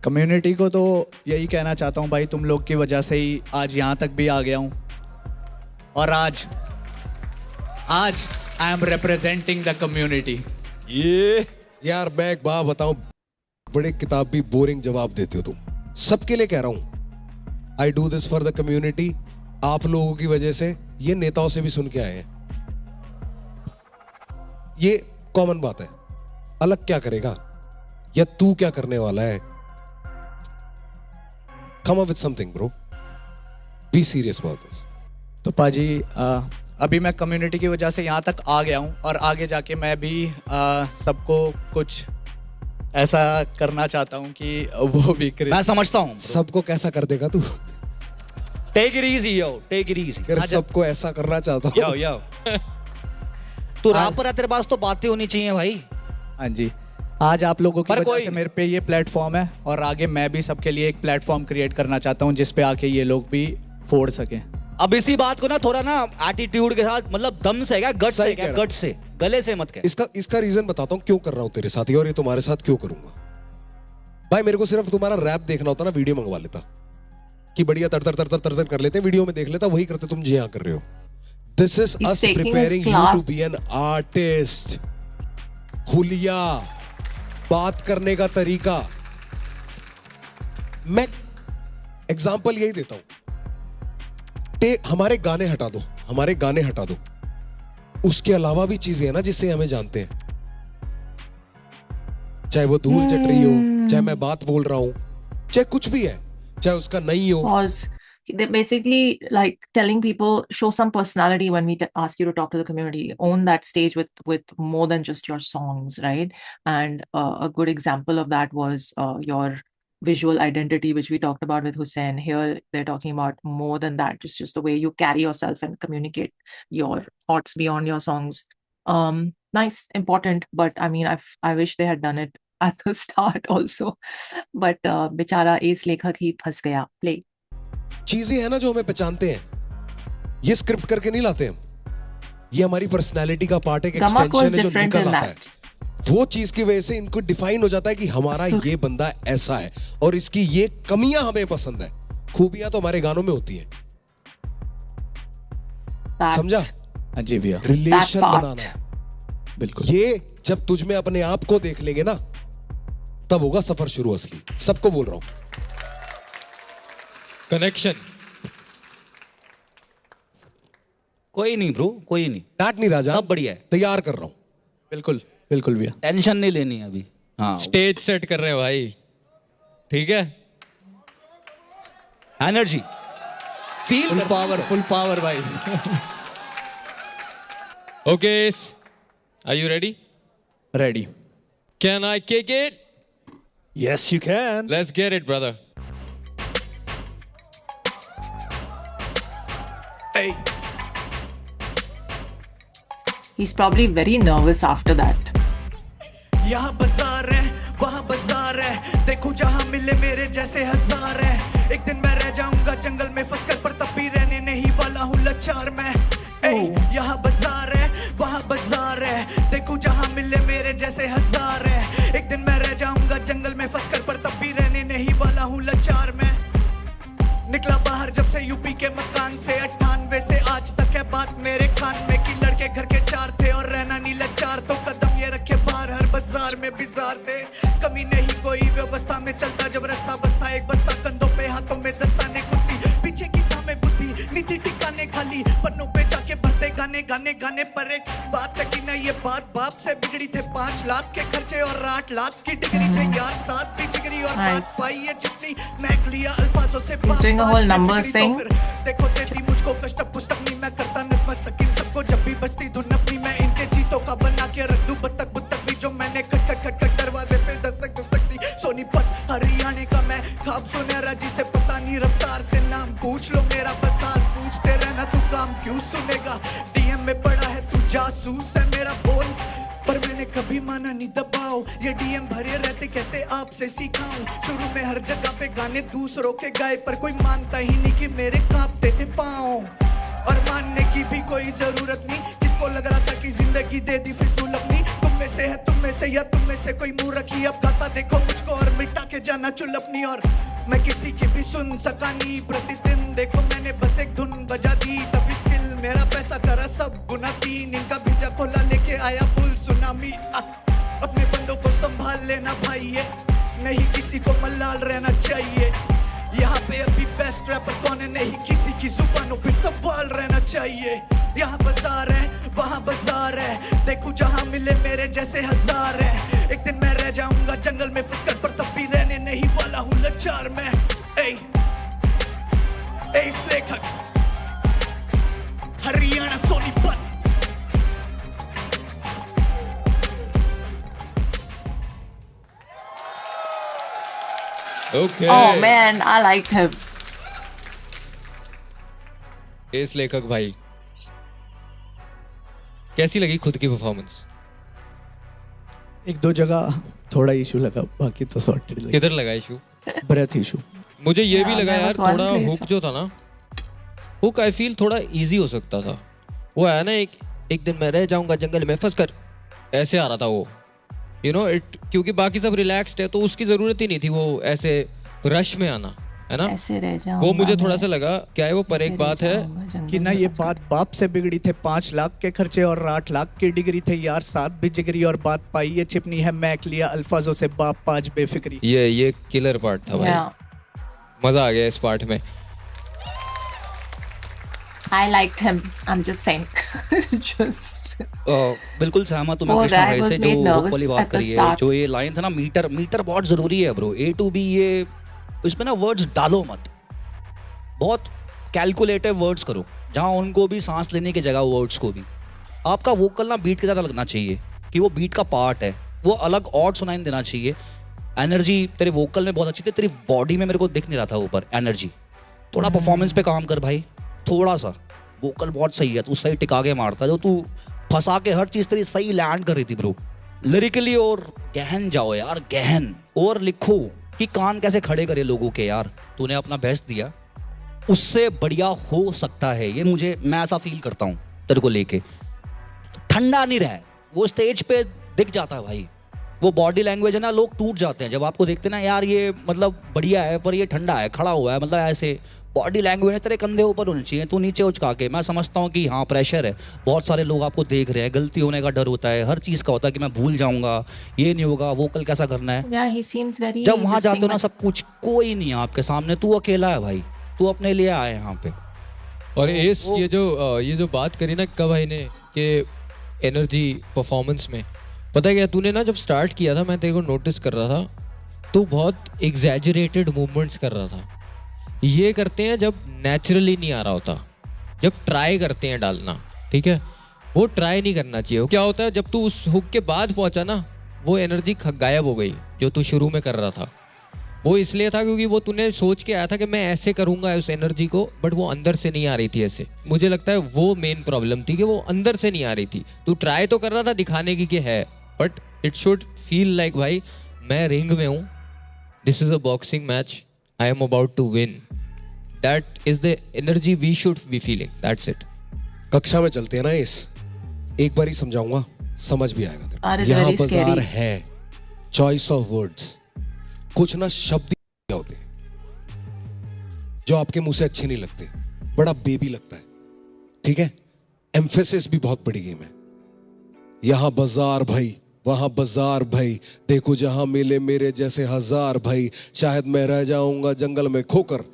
कम्युनिटी को तो यही कहना चाहता हूँ भाई, तुम लोग की वजह से ही आज यहाँ तक भी आ गया हूँ। और आज I am representing the community. ये यार मैं एक बात बताऊं, बड़े किताब भी बोरिंग जवाब देते हो तुम। सबके लिए कह रहा हूं, I do this for the community. आप लोगों की वजह से ये नेताओं से भी सुन के आए हैं। ये कॉमन बात है। अलग क्या करेगा, या तू क्या करने वाला है? Come up with something bro, be serious about this. तो पाजी अभी मैं कम्युनिटी की वजह से यहाँ तक आ गया हूँ, और आगे जाके मैं भी सबको कुछ ऐसा करना चाहता हूँ कि वो भी करे। मैं समझता हूँ। सबको कैसा कर देगा तू? Take it easy yo, take it easy. अगर सबको ऐसा करना चाहता हूँ। यो तू रैपर है, तेरे पास तो बातें होनी चाहिए भाई। हाँ जी, आज आप लोगों की वजह से मेरे पे ये प्लेटफॉर्म है, और आगे मैं भी सबके लिए एक प्लेटफॉर्म क्रिएट करना चाहता हूँ जिस पे आके ये लोग भी फोड़ सकें। अब इसी बात को ना थोड़ा ना एटीट्यूड के साथ, मतलब दम से क्या, गट से क्या, गट से, गले से मत कह। इसका रीजन बताता हूँ क्यों कर रहा हूँ तेरे साथ ये, और ये तुम्हारे साथ क्यों करूंगा। भाई मेरे को सिर्फ तुम्हारा रैप देखना होता ना, वीडियो मंगवा लेता कि बढ़िया तर तर कर लेते, वीडियो में देख लेता, वही करते तुम जी हाँ कर रहे हो। This is us preparing you to be an artist. हुलिया, बात करने का तरीका। मैं एग्जाम्पल यही देता हूं, हमारे गाने हटा दो, उसके अलावा भी चीजें हैं ना जिससे हमें जानते हैं। चाहे वो धूल चट रही हो, चाहे मैं बात बोल रहा हूं, चाहे कुछ भी है, चाहे उसका नहीं हो। They're basically like telling people, show some personality when we ask you to talk to the community. Own that stage with more than just your songs, right? And a good example of that was your visual identity, which we talked about with Hussein. Here they're talking about more than that, just the way you carry yourself and communicate your thoughts beyond your songs. Nice, important, but I mean, I wish they had done it at the start also. But बेचारा S लेखक ही फंस गया। Play. चीजें हैं ना जो हमें पहचानते हैं, ये स्क्रिप्ट करके नहीं लाते हम, ये हमारी पर्सनैलिटी का पार्ट है, एक एक्सटेंशन है जो निकल आता है। वो चीज की वजह से इनको डिफाइन हो जाता है कि हमारा ये बंदा ऐसा है, और इसकी ये कमियां हमें पसंद है। खूबियां तो हमारे गानों में होती हैं। समझा? जी भैया। रिलेशन बनाना, बिल्कुल। ये जब तुझ में अपने आप को देख लेंगे ना, तब होगा सफर शुरू असली। सबको बोल रहा हूं। कनेक्शन। कोई नहीं ब्रो, कोई नहीं। डांट नहीं राजा, सब बढ़िया है। तैयार कर रहा हूं। बिल्कुल बिल्कुल भैया, टेंशन नहीं लेनी है अभी। हाँ, स्टेज सेट कर रहे हैं भाई, ठीक है। एनर्जी फील, फुल पावर भाई। Okay, are you ready? Ready. Can I kick it? Yes you can. Let's get it brother. He's probably very nervous after that. यहाँ बाजार है, वहाँ बाजार है, देखो जहाँ मिले मेरे जैसे हजार है। एक दिन मैं रह जाऊंगा जंगल में फंसकर, पर तब भी रहने नहीं वाला हूँ लाचार मैं। यहाँ बाजार है, वहाँ बाजार है, देखो जहाँ मिले मेरे जैसे हजार है। एक दिन मैं रह जाऊंगा जंगल में फंसकर, पर तब भी रहने नहीं वाला हूँ लाचार मैं। निकला बाहर जब से यूपी के मकान से, 98 से आज तक है बात मेरे कान में कि लड़के घर के 4 थे और रहना नहीं लाचार। तो कदम ये रखे बाहर, हर बाजार में बिजार थे। कमी नहीं कोई व्यवस्था में चलता, जब रास्ता बसता एक बस्ता कंधों पे, हाथों में दस्ताने कुर्सी, पीछे की थामे बुद्धि नीति टिकाने खाली पन्नों पे जाके भरते गाने गाने गाने। पर एक बात है कि ना ये बात बाप से बिगड़ी थे। 5 लाख के खर्चे और 8 लाख की डिग्री थे यार, 7 भी जिगरी और बात पाई है जितनी मैक लिया अल्फाजों से। doing a whole numbers thing. देखो देती मुझको कष्ट, पुस्तक नहीं मैं करता नतमस्तक इन सबको। जब भी बजती धुन अपनी, मैं इनके चीतों का बना के रख दूं बत्तख बुत्तक भी, जो मैंने खट खट खट खट दरवाजे पे दस्तक दस्तक दी। सोनीपत हरियाणा का मैं खाब सुनहरा, जिसे पता नहीं रफ्तार से नाम पूछ लो मेरा। बस हाथ पूछते रहना, तू काम क्यों सुनेगा? डीएम में पड़ा है तू, जासूस है मेरा बोल, पर मैंने कभी माना नहीं दबाओ। ये डीएम भरे रहते कहते आपसे सीखाऊं। शुरू में हर जगह पे गाने दूसरों के गाए, पर कोई मानता ही नहीं कि मेरे कांपते थे पाँव। और मानने की भी कोई जरूरत नहीं, किसको लग रहा था कि जिंदगी दे दी फिजूल अपनी। तुम में से है, तुम में से या तुम में से कोई मुंह रखी अब गाता देखो मुझको, और मिटा के जाना चुल अपनी। और मैं किसी की भी सुन सका नहीं प्रतिदिन, देखो मैंने बस एक धुन बजा दी, तभी स्किल मेरा पैसा करा सब गुना 3। इनका भेजा खोला लेके आया फुल सुनामी। अपने बंदों को संभाल लेना भाई, ये नहीं किसी को मल्लाल रहना चाहिए। यहाँ पे अभी बेस्ट रैपर कौन है, नहीं किसी की जुबानों पे सवाल रहना चाहिए। यहाँ बाजार है, वहाँ बाजार है, देखो जहाँ मिले मेरे जैसे हजार है। एक दिन मैं रह जाऊंगा जंगल में फंसकर, पर तब भी रहने नहीं वाला हूँ लाचार मैं। इस लेखक Haryana Sonipat. Okay. Oh man, I liked him. इस लेखक भाई, कैसी लगी खुद की परफॉर्मेंस? 1-2 जगह थोड़ा इशू लगा, बाकी तो सॉर्टेड लगा। किधर लगा इशू? Breath issue. मुझे ये भी Yeah, लगा there यार, was one थोड़ा place. हुक जो था ना, हुक आई फील थोड़ा इजी हो सकता था। वो है ना, एक दिन मैं रह जाऊंगा जंगल में फंस कर, ऐसे आ रहा था वो, यू नो इट, क्योंकि बाकी सब रिलैक्स्ड है तो उसकी जरूरत ही नहीं थी वो ऐसे रश में आना, है ना। ऐसे रह जाऊंगा वो मुझे थोड़ा मैं, सा लगा, क्या है वो, पर एक ऐसे बात रह है जाऊंगा जंगल कि ना में ये फंसा। बात बाप से बिगड़ी थे। 5 लाख के खर्चे और 8 लाख की डिग्री थे यार, 7 भी जिगरी और बात पाई ये चिपनी है मैक लिया अल्फाजों से बाप पाज बेफिक्री। ये किलर पार्ट था भाई। Yeah. मजा आ गया इस पार्ट में। I liked him. I'm just saying. Just. बिल्कुल सहमत हूँ मैं Oh, कृष्णा that भाई was से, जो made हुक nervous वाली बात at the करी है। start. जो ये लाइन था ना, मीटर बहुत जरूरी है ब्रो। A to B, ये इसमें ना वर्ड्स डालो मत, बहुत कैलकुलेटिव वर्ड्स करो, जहाँ उनको भी सांस लेने की जगह वर्ड्स को भी। आपका वोकल ना बीट की तरह लगना चाहिए कि वो बीट का पार्ट है, वो अलग और सुनाई देना चाहिए। एनर्जी तेरे वोकल में बहुत अच्छी थी, तेरी बॉडी में मेरे को दिख नहीं रहा था ऊपर एनर्जी। थोड़ा परफॉर्मेंस पे काम कर भाई, थोड़ा सा। वोकल बहुत सही है, तू सही टिका के मारता, जो तू फंसा के हर चीज़ तेरी सही लैंड कर रही थी ब्रो। लिरिकली और गहन जाओ यार, गहन, और लिखो कि कान कैसे खड़े करे लोगों के यार। तूने अपना बेस्ट दिया, उससे बढ़िया हो सकता है, ये मैं ऐसा फील करता हूँ तेरे को लेके। ठंडा नहीं रहा, वो स्टेज पे दिख जाता है भाई, वो बॉडी लैंग्वेज है ना, लोग टूट जाते हैं जब आपको देखते हैं ना, यार ये मतलब बढ़िया है पर ये ठंडा है, खड़ा हुआ है, मतलब ऐसे बॉडी लैंग्वेज है, तेरे कंधे ऊपर होने चाहिए, तू नीचे उचका के। मैं समझता हूँ कि हाँ प्रेशर है, बहुत सारे लोग आपको देख रहे हैं, गलती होने का डर होता है, हर चीज़ का होता है कि मैं भूल जाऊंगा, ये नहीं होगा, वोकल कैसा करना है। Yeah, he seems very जब वहाँ this जाते हो thing ना, सब कुछ कोई नहीं है आपके सामने, तू अकेला है भाई, तू अपने लिए आया है यहाँ पे। और ये जो बात करी ना कब भाई ने कि एनर्जी परफॉर्मेंस में, पता है क्या, तूने ना जब स्टार्ट किया था मैं तेरे को नोटिस कर रहा था, तू बहुत एग्जैजरेटेड मूवमेंट्स कर रहा था। ये करते हैं जब नेचुरली नहीं आ रहा होता, जब ट्राई करते हैं डालना, ठीक है, वो ट्राई नहीं करना चाहिए। क्या होता है जब तू उस हुक के बाद पहुंचा ना, वो एनर्जी गायब हो गई जो तू शुरू में कर रहा था। वो इसलिए था क्योंकि वो तूने सोच के आया था कि मैं ऐसे करूंगा उस एनर्जी को, बट वो अंदर से नहीं आ रही थी ऐसे। मुझे लगता है वो मेन प्रॉब्लम थी कि वो अंदर से नहीं आ रही थी। तू ट्राई तो कर रहा था दिखाने की कि है, but it should feel like भाई मैं रिंग में हूँ, this is a boxing match, I am about to win. That is the energy we should be feeling, that's it. कक्षा में चलते हैं ना, इस एक बार ही समझाऊंगा, समझ भी आएगा That तेरे। is यहाँ very बाजार scary. है, चॉइस ऑफ वर्ड्स, कुछ ना शब्द ही होते हैं जो आपके मुंह से अच्छे नहीं लगते, बड़ा बेबी लगता है, ठीक है। एम्फेसिस भी बहुत बड़ी गेम है। यहाँ बाजार भाई, वहां बाजार भाई, देखो जहां मिले मेरे जैसे हजार भाई, शायद मैं रह जाऊंगा जंगल में खोकर,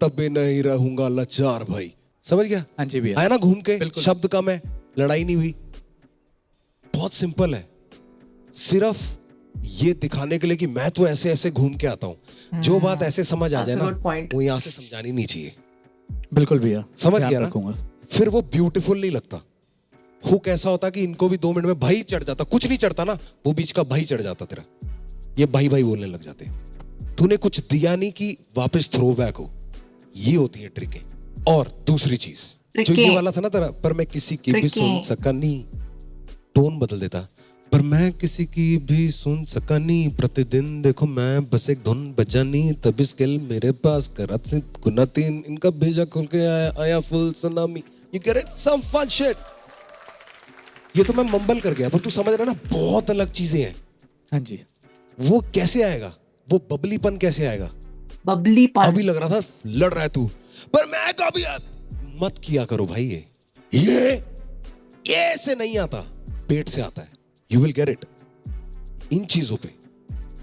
तब भी नहीं रहूंगा लाचार भाई। समझ गया? हाँ जी भैया। आया ना घूम के, शब्द कम है, लड़ाई नहीं हुई, बहुत सिंपल है। सिर्फ ये दिखाने के लिए कि मैं तो ऐसे ऐसे घूम के आता हूं, जो बात ऐसे समझ आ जाए ना, वो यहां से समझानी नहीं चाहिए। बिल्कुल भैया, समझ ध्यान गया ना? रखूंगा। फिर वो ब्यूटीफुल नहीं लगता। हुक ऐसा होता कि इनको भी 2 मिनट में भाई चढ़ जाता, कुछ नहीं चढ़ता ना, वो बीच का भाई चढ़ जाता तेरा, ये भाई भाई बोलने लग जाते। तूने कुछ दिया नहीं कि वापस थ्रो बैक हो, ये होती है ट्रिकें। और दूसरी चीज जो ये वाला था ना तेरा, पर मैं किसी की भी सुन सका नहीं, टोन बदल देता, पर मैं किसी की भी सुन सका नहीं, प्रतिदिन देखो मैं बस एक धुन बजानी, तभी स्किल मेरे पास करा से गुना 3, इनका भेजा खोल के आया full tsunami. You get it? Some fun shit. ये तो मैं मंबल कर गया, पर तू समझ रहा ना, बहुत अलग चीजें हैं। हाँ जी। वो कैसे आएगा, वो बबलीपन कैसे आएगा? बबलीपन अभी लग रहा था लड़ रहा है तू, पर मैं कभी मत किया करो भाई। ये से नहीं आता, पेट से आता है। You will get it. इन चीजों पे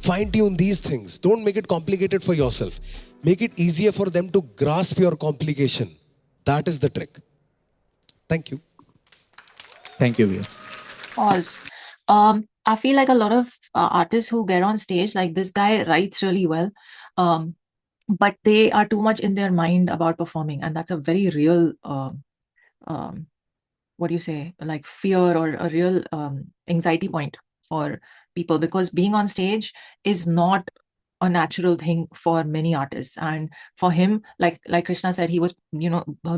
fine tune these things, don't make it complicated for yourself, make it easier for them to grasp your complication. That is the trick. Thank you. Thank you भैया। pause. I feel like a lot of artists who get on stage, like this guy writes really well, but they are too much in their mind about performing, and that's a very real, what do you say, like fear or a real anxiety point for people, because being on stage is not a natural thing for many artists. And for him, like Krishna said, he was,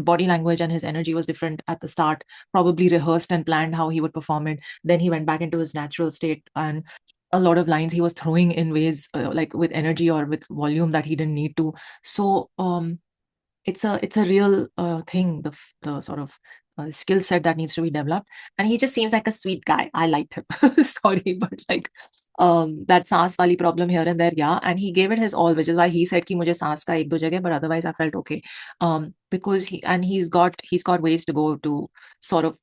body language and his energy was different at the start, probably rehearsed and planned how he would perform it. Then he went back into his natural state, and a lot of lines he was throwing in ways like with energy or with volume that he didn't need to. So it's a real thing, the sort of skill set that needs to be developed. And he just seems like a sweet guy. I liked him. Sorry, but like that saas wali problem here and there, yeah. And he gave it his all, which is why he said ki mujhe saas ka ek do jagah, but otherwise I felt okay. Because he's got ways to go to sort of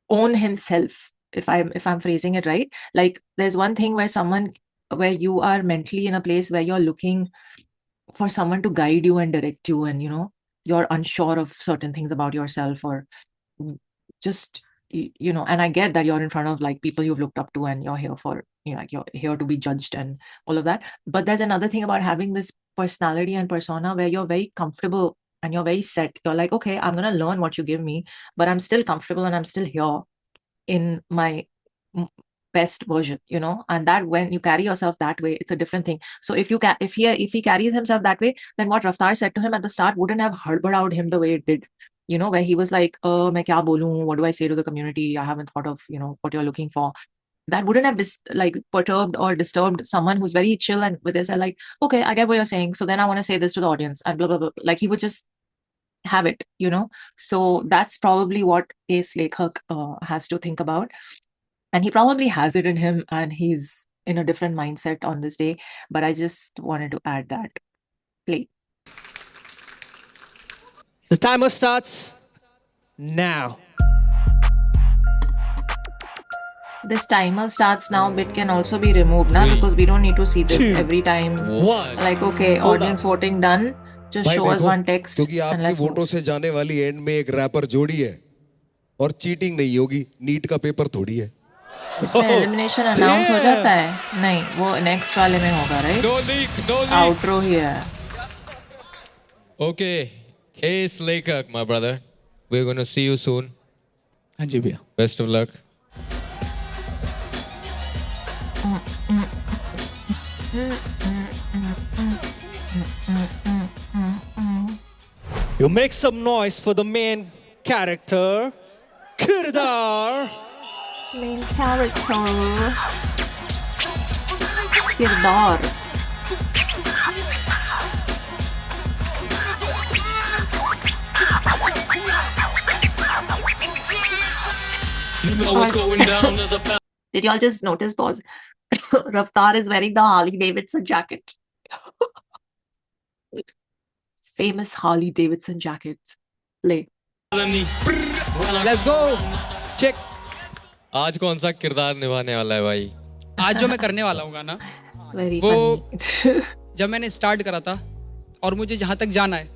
own himself, if I'm phrasing it right. Like there's one thing where you are mentally in a place where you're looking for someone to guide you and direct you, and you're unsure of certain things about yourself, or just and I get that you're in front of like people you've looked up to, and you're here for like you're here to be judged and all of that. But there's another thing about having this personality and persona where you're very comfortable and you're very set. You're like, okay, I'm gonna learn what you give me, but I'm still comfortable and I'm still here in my best version, and that when you carry yourself that way, it's a different thing. So if he carries himself that way, then what Raftaar said to him at the start wouldn't have harboured him the way it did, where he was like, main kya bolu, what do I say to the community, I haven't thought of what you're looking for. That wouldn't have perturbed or disturbed someone who's very chill and with this, like, okay, I get what you're saying, so then I want to say this to the audience and blah blah blah. Like he would just have it, so that's probably what Ace Lekhak has to think about. And he probably has it in him and he's in a different mindset on this day. But I just wanted to add that. Play. The timer starts now. This timer starts now, but can also be removed now because we don't need to see this every time. Like, okay, audience voting done. Just भाई show us देखो, one text क्योंकि and आपके let's वोटों vote. से जाने वाली and में एक रैपर जोड़ी है और चीटिंग नहीं होगी, नीट का पेपर थोड़ी है। इसमें एलिमिनेशन अनाउंस हो जाता है? नहीं, वो नेक्स्ट वाले में होगा, right? No leak, no leak. Outro ही है. Okay, Ace Lekak, my brother. We're gonna see you soon. हाँ जी भैया. Best of luck. You make some noise for the main character, Kirdar. Main character. किरदार. Did y'all just notice, boss? Raftaar is wearing the Harley Davidson jacket. Famous Harley Davidson jacket. Play. Let's go. Check. आज कौन सा किरदार निभाने वाला है भाई? आज जो मैं करने वाला हूँ गाना, Very वो funny. जब मैंने स्टार्ट करा था और मुझे जहाँ तक जाना है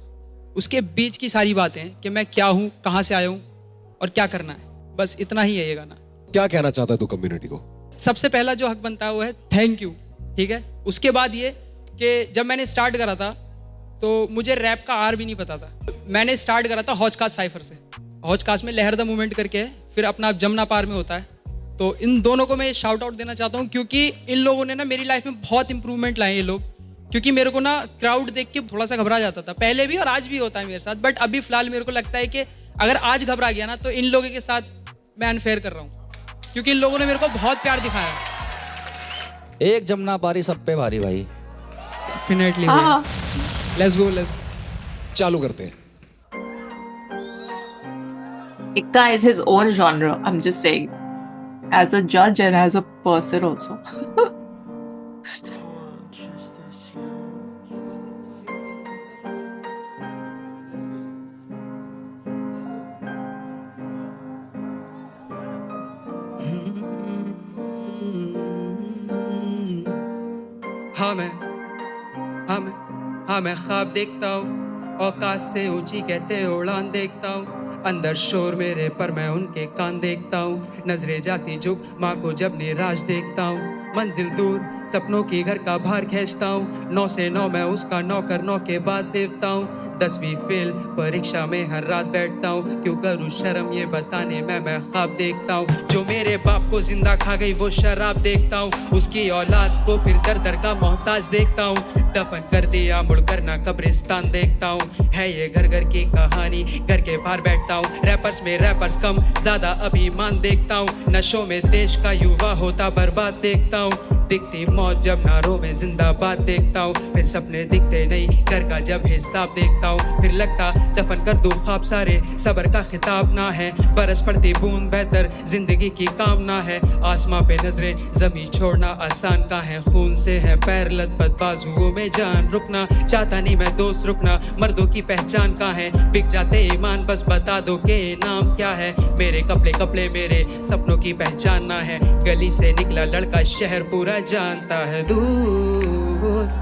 उसके बीच की सारी बातें कि मैं क्या हूँ, कहाँ से आया हूँ और क्या करना है, बस इतना ही है ये गाना. क्या कहना चाहता है तू कम्युनिटी को? सबसे पहला जो हक बनता है वो है थैंक यू. ठीक है, उसके बाद ये कि जब मैंने स्टार्ट करा था तो मुझे रैप का आर भी नहीं पता था. मैंने स्टार्ट करा था हौजकास साइफर से. हौजकास में लहर द मूवमेंट करके है, फिर अपना जमुना पार में होता है. तो इन दोनों को मैं शाउट आउट देना चाहता हूँ क्योंकि इन लोगों ने ना मेरी लाइफ में बहुत इंप्रूवमेंट लाए ये लोग. क्योंकि मेरे को ना क्राउड देख के थोड़ा सा घबरा जाता था, पहले भी और आज भी होता है मेरे साथ. बट अभी फिलहाल मेरे को लगता है कि अगर आज घबरा गया ना तो इन लोगों के साथ मैं अनफेयर कर रहा हूँ क्योंकि इन लोगों ने मेरे को बहुत प्यार दिखाया है. एक जमुना पारी सब पे भारी भाई. Definitely. Let's go, let's go. चालू करते हैं. Ikka is his own genre, I'm just saying. As a judge and as a person also. हाँ मैं ख्वाब देखता हूँ, औकात से ऊंची कहते उड़ान देखता हूँ. अंदर शोर मेरे पर मैं उनके कान देखता हूँ. नजरें जाती झुक माँ को जब निराश देखता हूँ. मंजिल दूर सपनों की घर का भार खींचता हूँ. 9 से 9 मैं उसका नौकर, 9 के बाद देवता हूँ. 10वीं फेल परीक्षा में हर रात बैठता हूँ. क्यों करूँ शर्म ये बताने मैं ख्वाब देखता हूँ. जो मेरे बाप को जिंदा खा गई वो शराब देखता हूँ. उसकी औलाद को फिर दर दर का मोहताज देखता हूँ. दफन कर दिया मुड़कर ना कब्रिस्तान देखता हूँ. है ये घर घर की कहानी, घर के बाहर बैठता हूँ. रैपर्स में रैपर्स कम ज्यादा अभिमान देखता हूँ. नशों में देश का युवा होता बर्बाद देखता हूँ. दिखती मौत जब नारों में जिंदाबाद देखता हूँ. फिर सपने दिखते नहीं घर का जब हिसाब देखता हूँ. फिर लगता दफन कर दूं ख्वाब सारे, सबर का खिताब ना है. बरस पड़ती बूंद बेहतर जिंदगी की कामना है. आसमां पे नजरें जमी छोड़ना आसान का है. खून से है पैर लथपथ बाजुओं में जान. रुकना चाहता नहीं मैं दोस्त, रुकना मर्दों की पहचान का है. बिक जाते ईमान बस बता दो के नाम क्या है. मेरे कपड़े कपड़े मेरे सपनों की पहचान ना है. गली से निकला लड़का शहर पूरा जानता है. दूर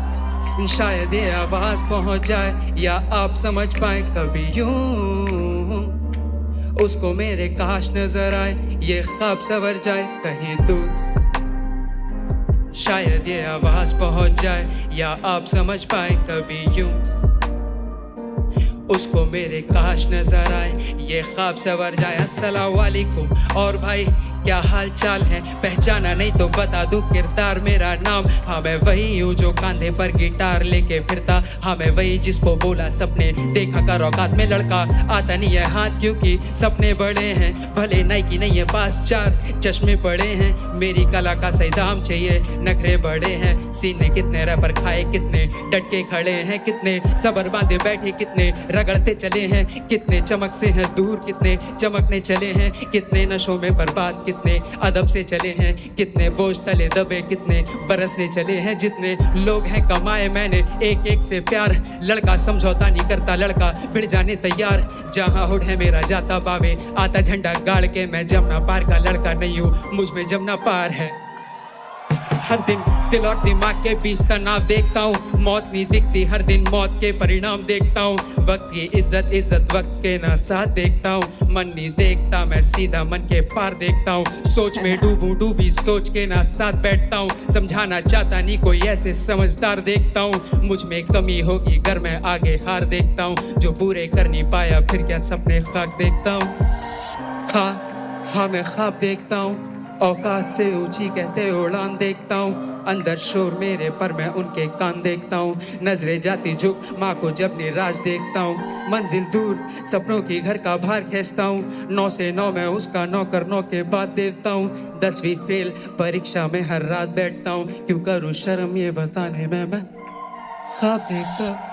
शायद ये आवाज पहुंच जाए या आप समझ पाए कभी यूं. उसको मेरे काश नजर आए ये ख्वाब सवर जाए कहीं दूर. शायद ये आवाज पहुंच जाए या आप समझ पाए कभी यूं. उसको मेरे काश नजर आए ये ख्वाब सवर जाए. अस्सलाम वालेकुम और भाई क्या हाल चाल है. पहचाना नहीं तो बता दूं किरदार मेरा नाम. हाँ मैं वही हूँ जो कांधे पर गिटार लेके फिरता. हाँ मैं वही जिसको बोला सपने देखा कर औकात में लड़का आता नहीं है हाथ. क्योंकि सपने बड़े हैं भले नाइकी नहीं है पास, 4 चश्मे पड़े हैं. मेरी कला का सही दाम चाहिए, नखरे बड़े हैं. सीने कितने रैपर खाए, कितने डट के खड़े हैं. कितने सबर बांधे बैठे, कितने रगड़ते चले हैं. कितने चमक से हैं दूर, कितने चमकने चले हैं. कितने नशों में बर्बाद, कितने अदब से चले हैं, कितने बोझ तले दबे, कितने बरसने चले हैं, जितने लोग हैं कमाए मैंने एक एक से प्यार। लड़का समझौता नहीं करता, लड़का भिड़ जाने तैयार। जहाँ होठ है मेरा जाता बावे, आता झंडा गाड़ के। मैं जमुना पार का लड़का नहीं हूँ, मुझ में जमुना पार है। हर दिन दिल और दिमाग के बीच तनाव देखता हूँ, मौत नहीं दिखती, हर दिन मौत के परिणाम देखता हूँ। वक्त की इज्जत वक्त के ना साथ देखता हूँ। मन नहीं देखता मैं, सीधा मन के पार देखता हूँ। सोच में डूबी सोच के ना साथ बैठता हूँ। समझाना चाहता नहीं कोई ऐसे समझदार देखता हूँ। मुझ में कमी होगी घर मैं आगे हार देखता हूँ। जो पूरे कर नहीं पाया फिर क्या सपने खाक देखता हूँ। हाँ मैं ख्वाब देखता हूँ, औकात से ऊंची कहते उड़ान देखता हूँ। अंदर शोर मेरे पर मैं उनके कान देखता हूँ। नजरें जाती झुक माँ को जब निराश देखता हूँ। मंजिल दूर सपनों की घर का भार खींचता हूँ। 9 से 9 मैं उसका नौकर, 9 के बाद देवता हूँ। 10वीं फेल परीक्षा में हर रात बैठता हूँ। क्यों करूँ शर्म ये बताने में मैं ख्वाब देखता।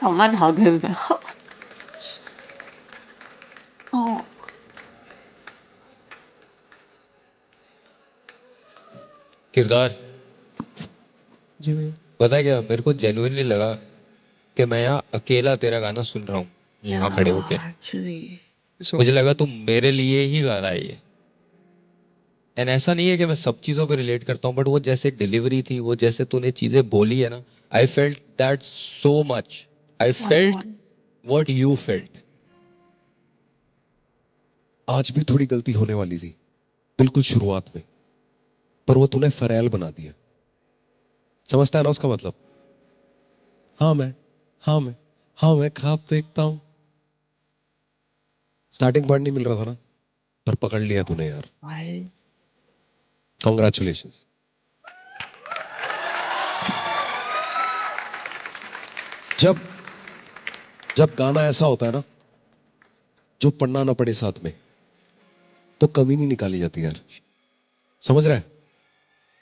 Someone hug him. Oh. किरदार जी भैया, पता है क्या, मेरे को जेन्युइनली लगा कि मैं यहाँ अकेला तेरा गाना सुन रहा हूँ यहाँ खड़े होके। मुझे लगा तुम मेरे लिए ही गा रहा है ये। एंड ऐसा नहीं है कि मैं सब चीज़ों पे रिलेट करता हूँ, बट वो जैसे डिलीवरी थी, वो जैसे तूने चीज़ें बोली है ना, I felt that so much. I felt what you felt. आज भी थोड़ी गलती होने वाली थी बिल्कुल शुरुआत में, पर वो तूने फरेल बना दिया। समझता है ना उसका मतलब? हाँ मैं ख्वाब देखता हूं। स्टार्टिंग पॉइंट नहीं मिल रहा था ना, पर पकड़ लिया तूने यार। कॉन्ग्रेचुलेशंस। जब जब गाना ऐसा होता है ना जो पढ़ना ना पड़े साथ में, तो कमी नहीं निकाली जाती यार। समझ रहा है?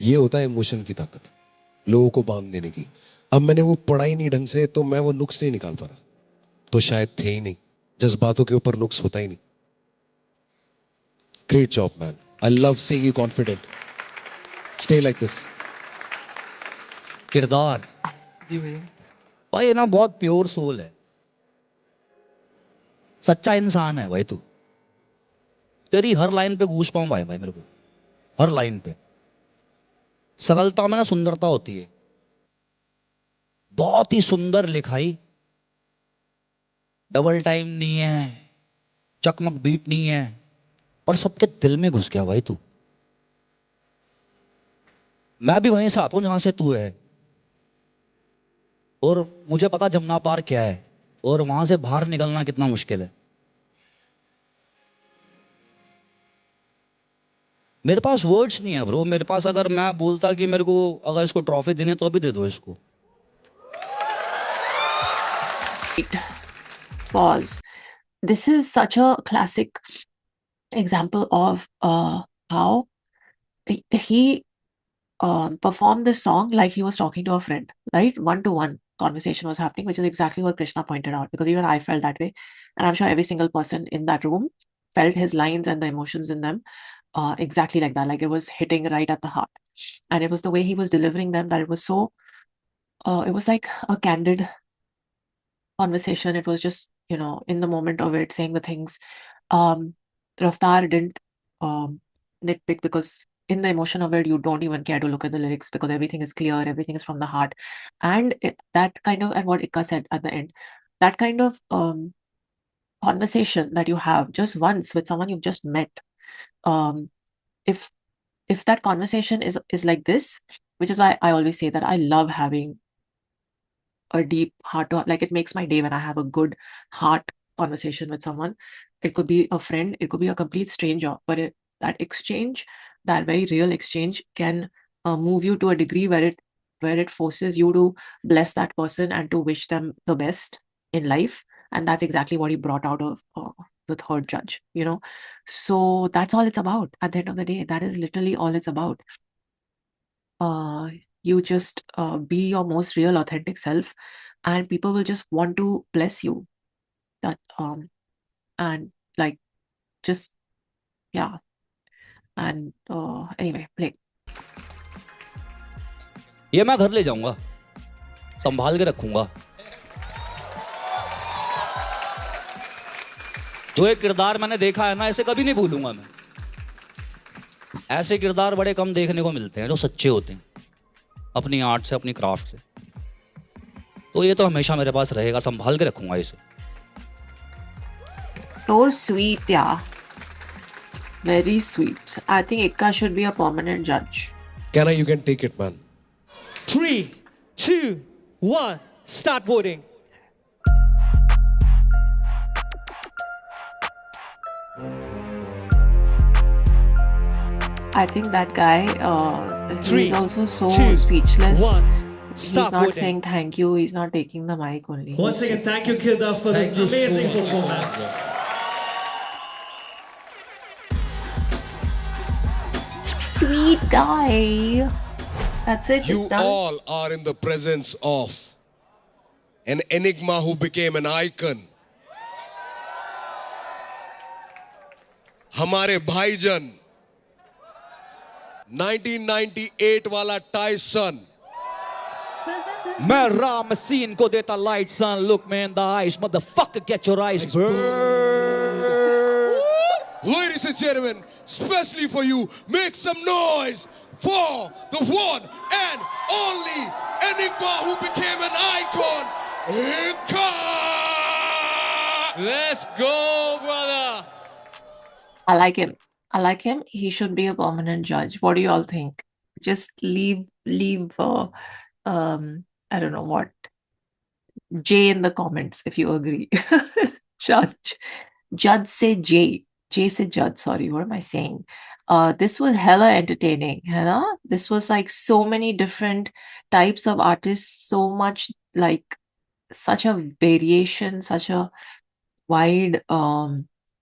ये होता है इमोशन की ताकत, लोगों को बांध देने की। अब मैंने वो पढ़ा ही नहीं ढंग से, तो मैं वो नुक्स नहीं निकाल पा रहा, तो शायद थे ही नहीं। जज्बातों के ऊपर नुक्स होता ही नहीं। Great job man, I love seeing you confident. Stay like this. किरदार जी भैया। भाई ये ना बहुत प्योर सोल है, सच्चा इंसान है भाई तू। तेरी हर लाइन पे गूज पाऊं भाई मेरे को, हर लाइन पे। सरलता में ना सुंदरता होती है। बहुत ही सुंदर लिखाई, डबल टाइम नहीं है, चकमक बीट नहीं है, और सबके दिल में घुस गया भाई तू। मैं भी वहीं से आता हूं जहां से तू है, और मुझे पता जमुना पार क्या है, और वहां से बाहर निकलना कितना मुश्किल है। मेरे पास वर्ड्स नहीं है ब्रो। मेरे पास अगर मैं बोलता कि मेरे को अगर इसको ट्रॉफी देने तो अभी दे दो इसको। Pause. This is such a classic example of how he performed this song like he was talking to a friend, right? One-to-one conversation was happening, which is exactly what Krishna pointed out, because even I felt that way. And I'm sure every single person in that room felt his lines and the emotions in them exactly like that. Like it was hitting right at the heart. And it was the way he was delivering them that it was so, it was like a candid conversation. It was just, in the moment of it, saying the things. Raftar didn't nitpick, because in the emotion of it, you don't even care to look at the lyrics because everything is clear, everything is from the heart. And that kind of, and what Ika said at the end, that kind of conversation that you have just once with someone you've just met, if that conversation is like this, which is why I always say that I love having a deep heart to, like, it makes my day when I have a good heart conversation with someone. It could be a friend, it could be a complete stranger, but that exchange that very real exchange can move you to a degree where it forces you to bless that person and to wish them the best in life. And that's exactly what he brought out of the third judge, you know. So that's all it's about at the end of the day. That is literally all it's about. You just be your most real, authentic self, and people will just want to bless you. That and like just yeah. And anyway, play. ये मैं घर ले जाऊंगा, संभाल के रखूंगा। जो एक किरदार मैंने देखा है ना, ऐसे कभी नहीं भूलूंगा मैं। ऐसे किरदार बड़े कम देखने को मिलते हैं जो सच्चे होते हैं अपनी आर्ट से, अपनी क्राफ्ट से। तो ये तो हमेशा मेरे पास रहेगा, संभाल के रखूंगा इसे। So sweet, yeah. Very sweet. I think Ikka should be a permanent judge. Kenna, you can take it, man. 3, 2, 1, start voting. I think that guy, Three, he's also so 2, speechless. 1, He's stop not voting. saying thank you. He's not taking the mic only. Once again, thank you, Kirdar, for the amazing performance. Sweet guy. That's it. You It's done. all are in the presence of an enigma who became an icon. हमारे भाईजन 1998 वाला Tyson. मैं Ram scene को देता light सन, look me in the eyes, motherfucker, get your eyes burned. Ladies and gentlemen, especially for you, make some noise for the one and only enigma who became an icon, Ikka! Let's go, brother. I like him. I like him. He should be a permanent judge. What do you all think? Just leave I don't know what, J in the comments if you agree. Judge say J. J say judge, sorry, what am I saying? This was hella entertaining, है ना? This was like so many different types of artists, so much like such a variation, such a wide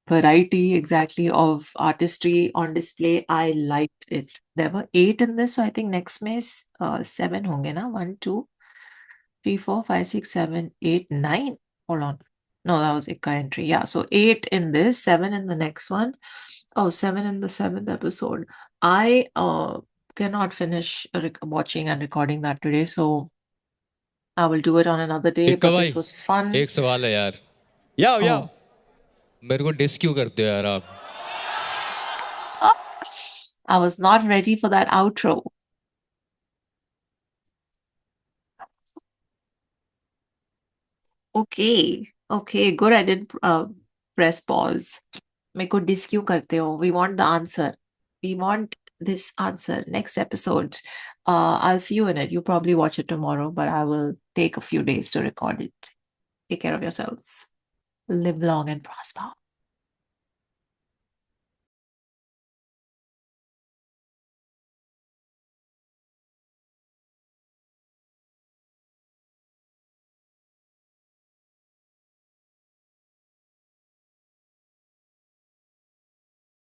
variety exactly of artistry on display. I liked it. There were 8 in this, so I think next May 7 honge na? 1, 2, 3, 4, 5, 6, 7, 8, 9. Hold on. No, that was Ikka entry. Yeah, so 8 in this, 7 in the next one. Oh, 7 in the 7th episode. I cannot finish watching and recording that today, so I will do it on another day. Ikka But this bhai, was fun. एक सवाल है यार। Yo. मेरे को dish क्यों करते हो यार आप? I was not ready for that outro. Okay, good. I didn't press pause. मेरे को डिस क्यों करते हो? We want the answer. We want this answer. Next episode. I'll see you in it. You probably watch it tomorrow, but I will take a few days to record it. Take care of yourselves. Live long and prosper.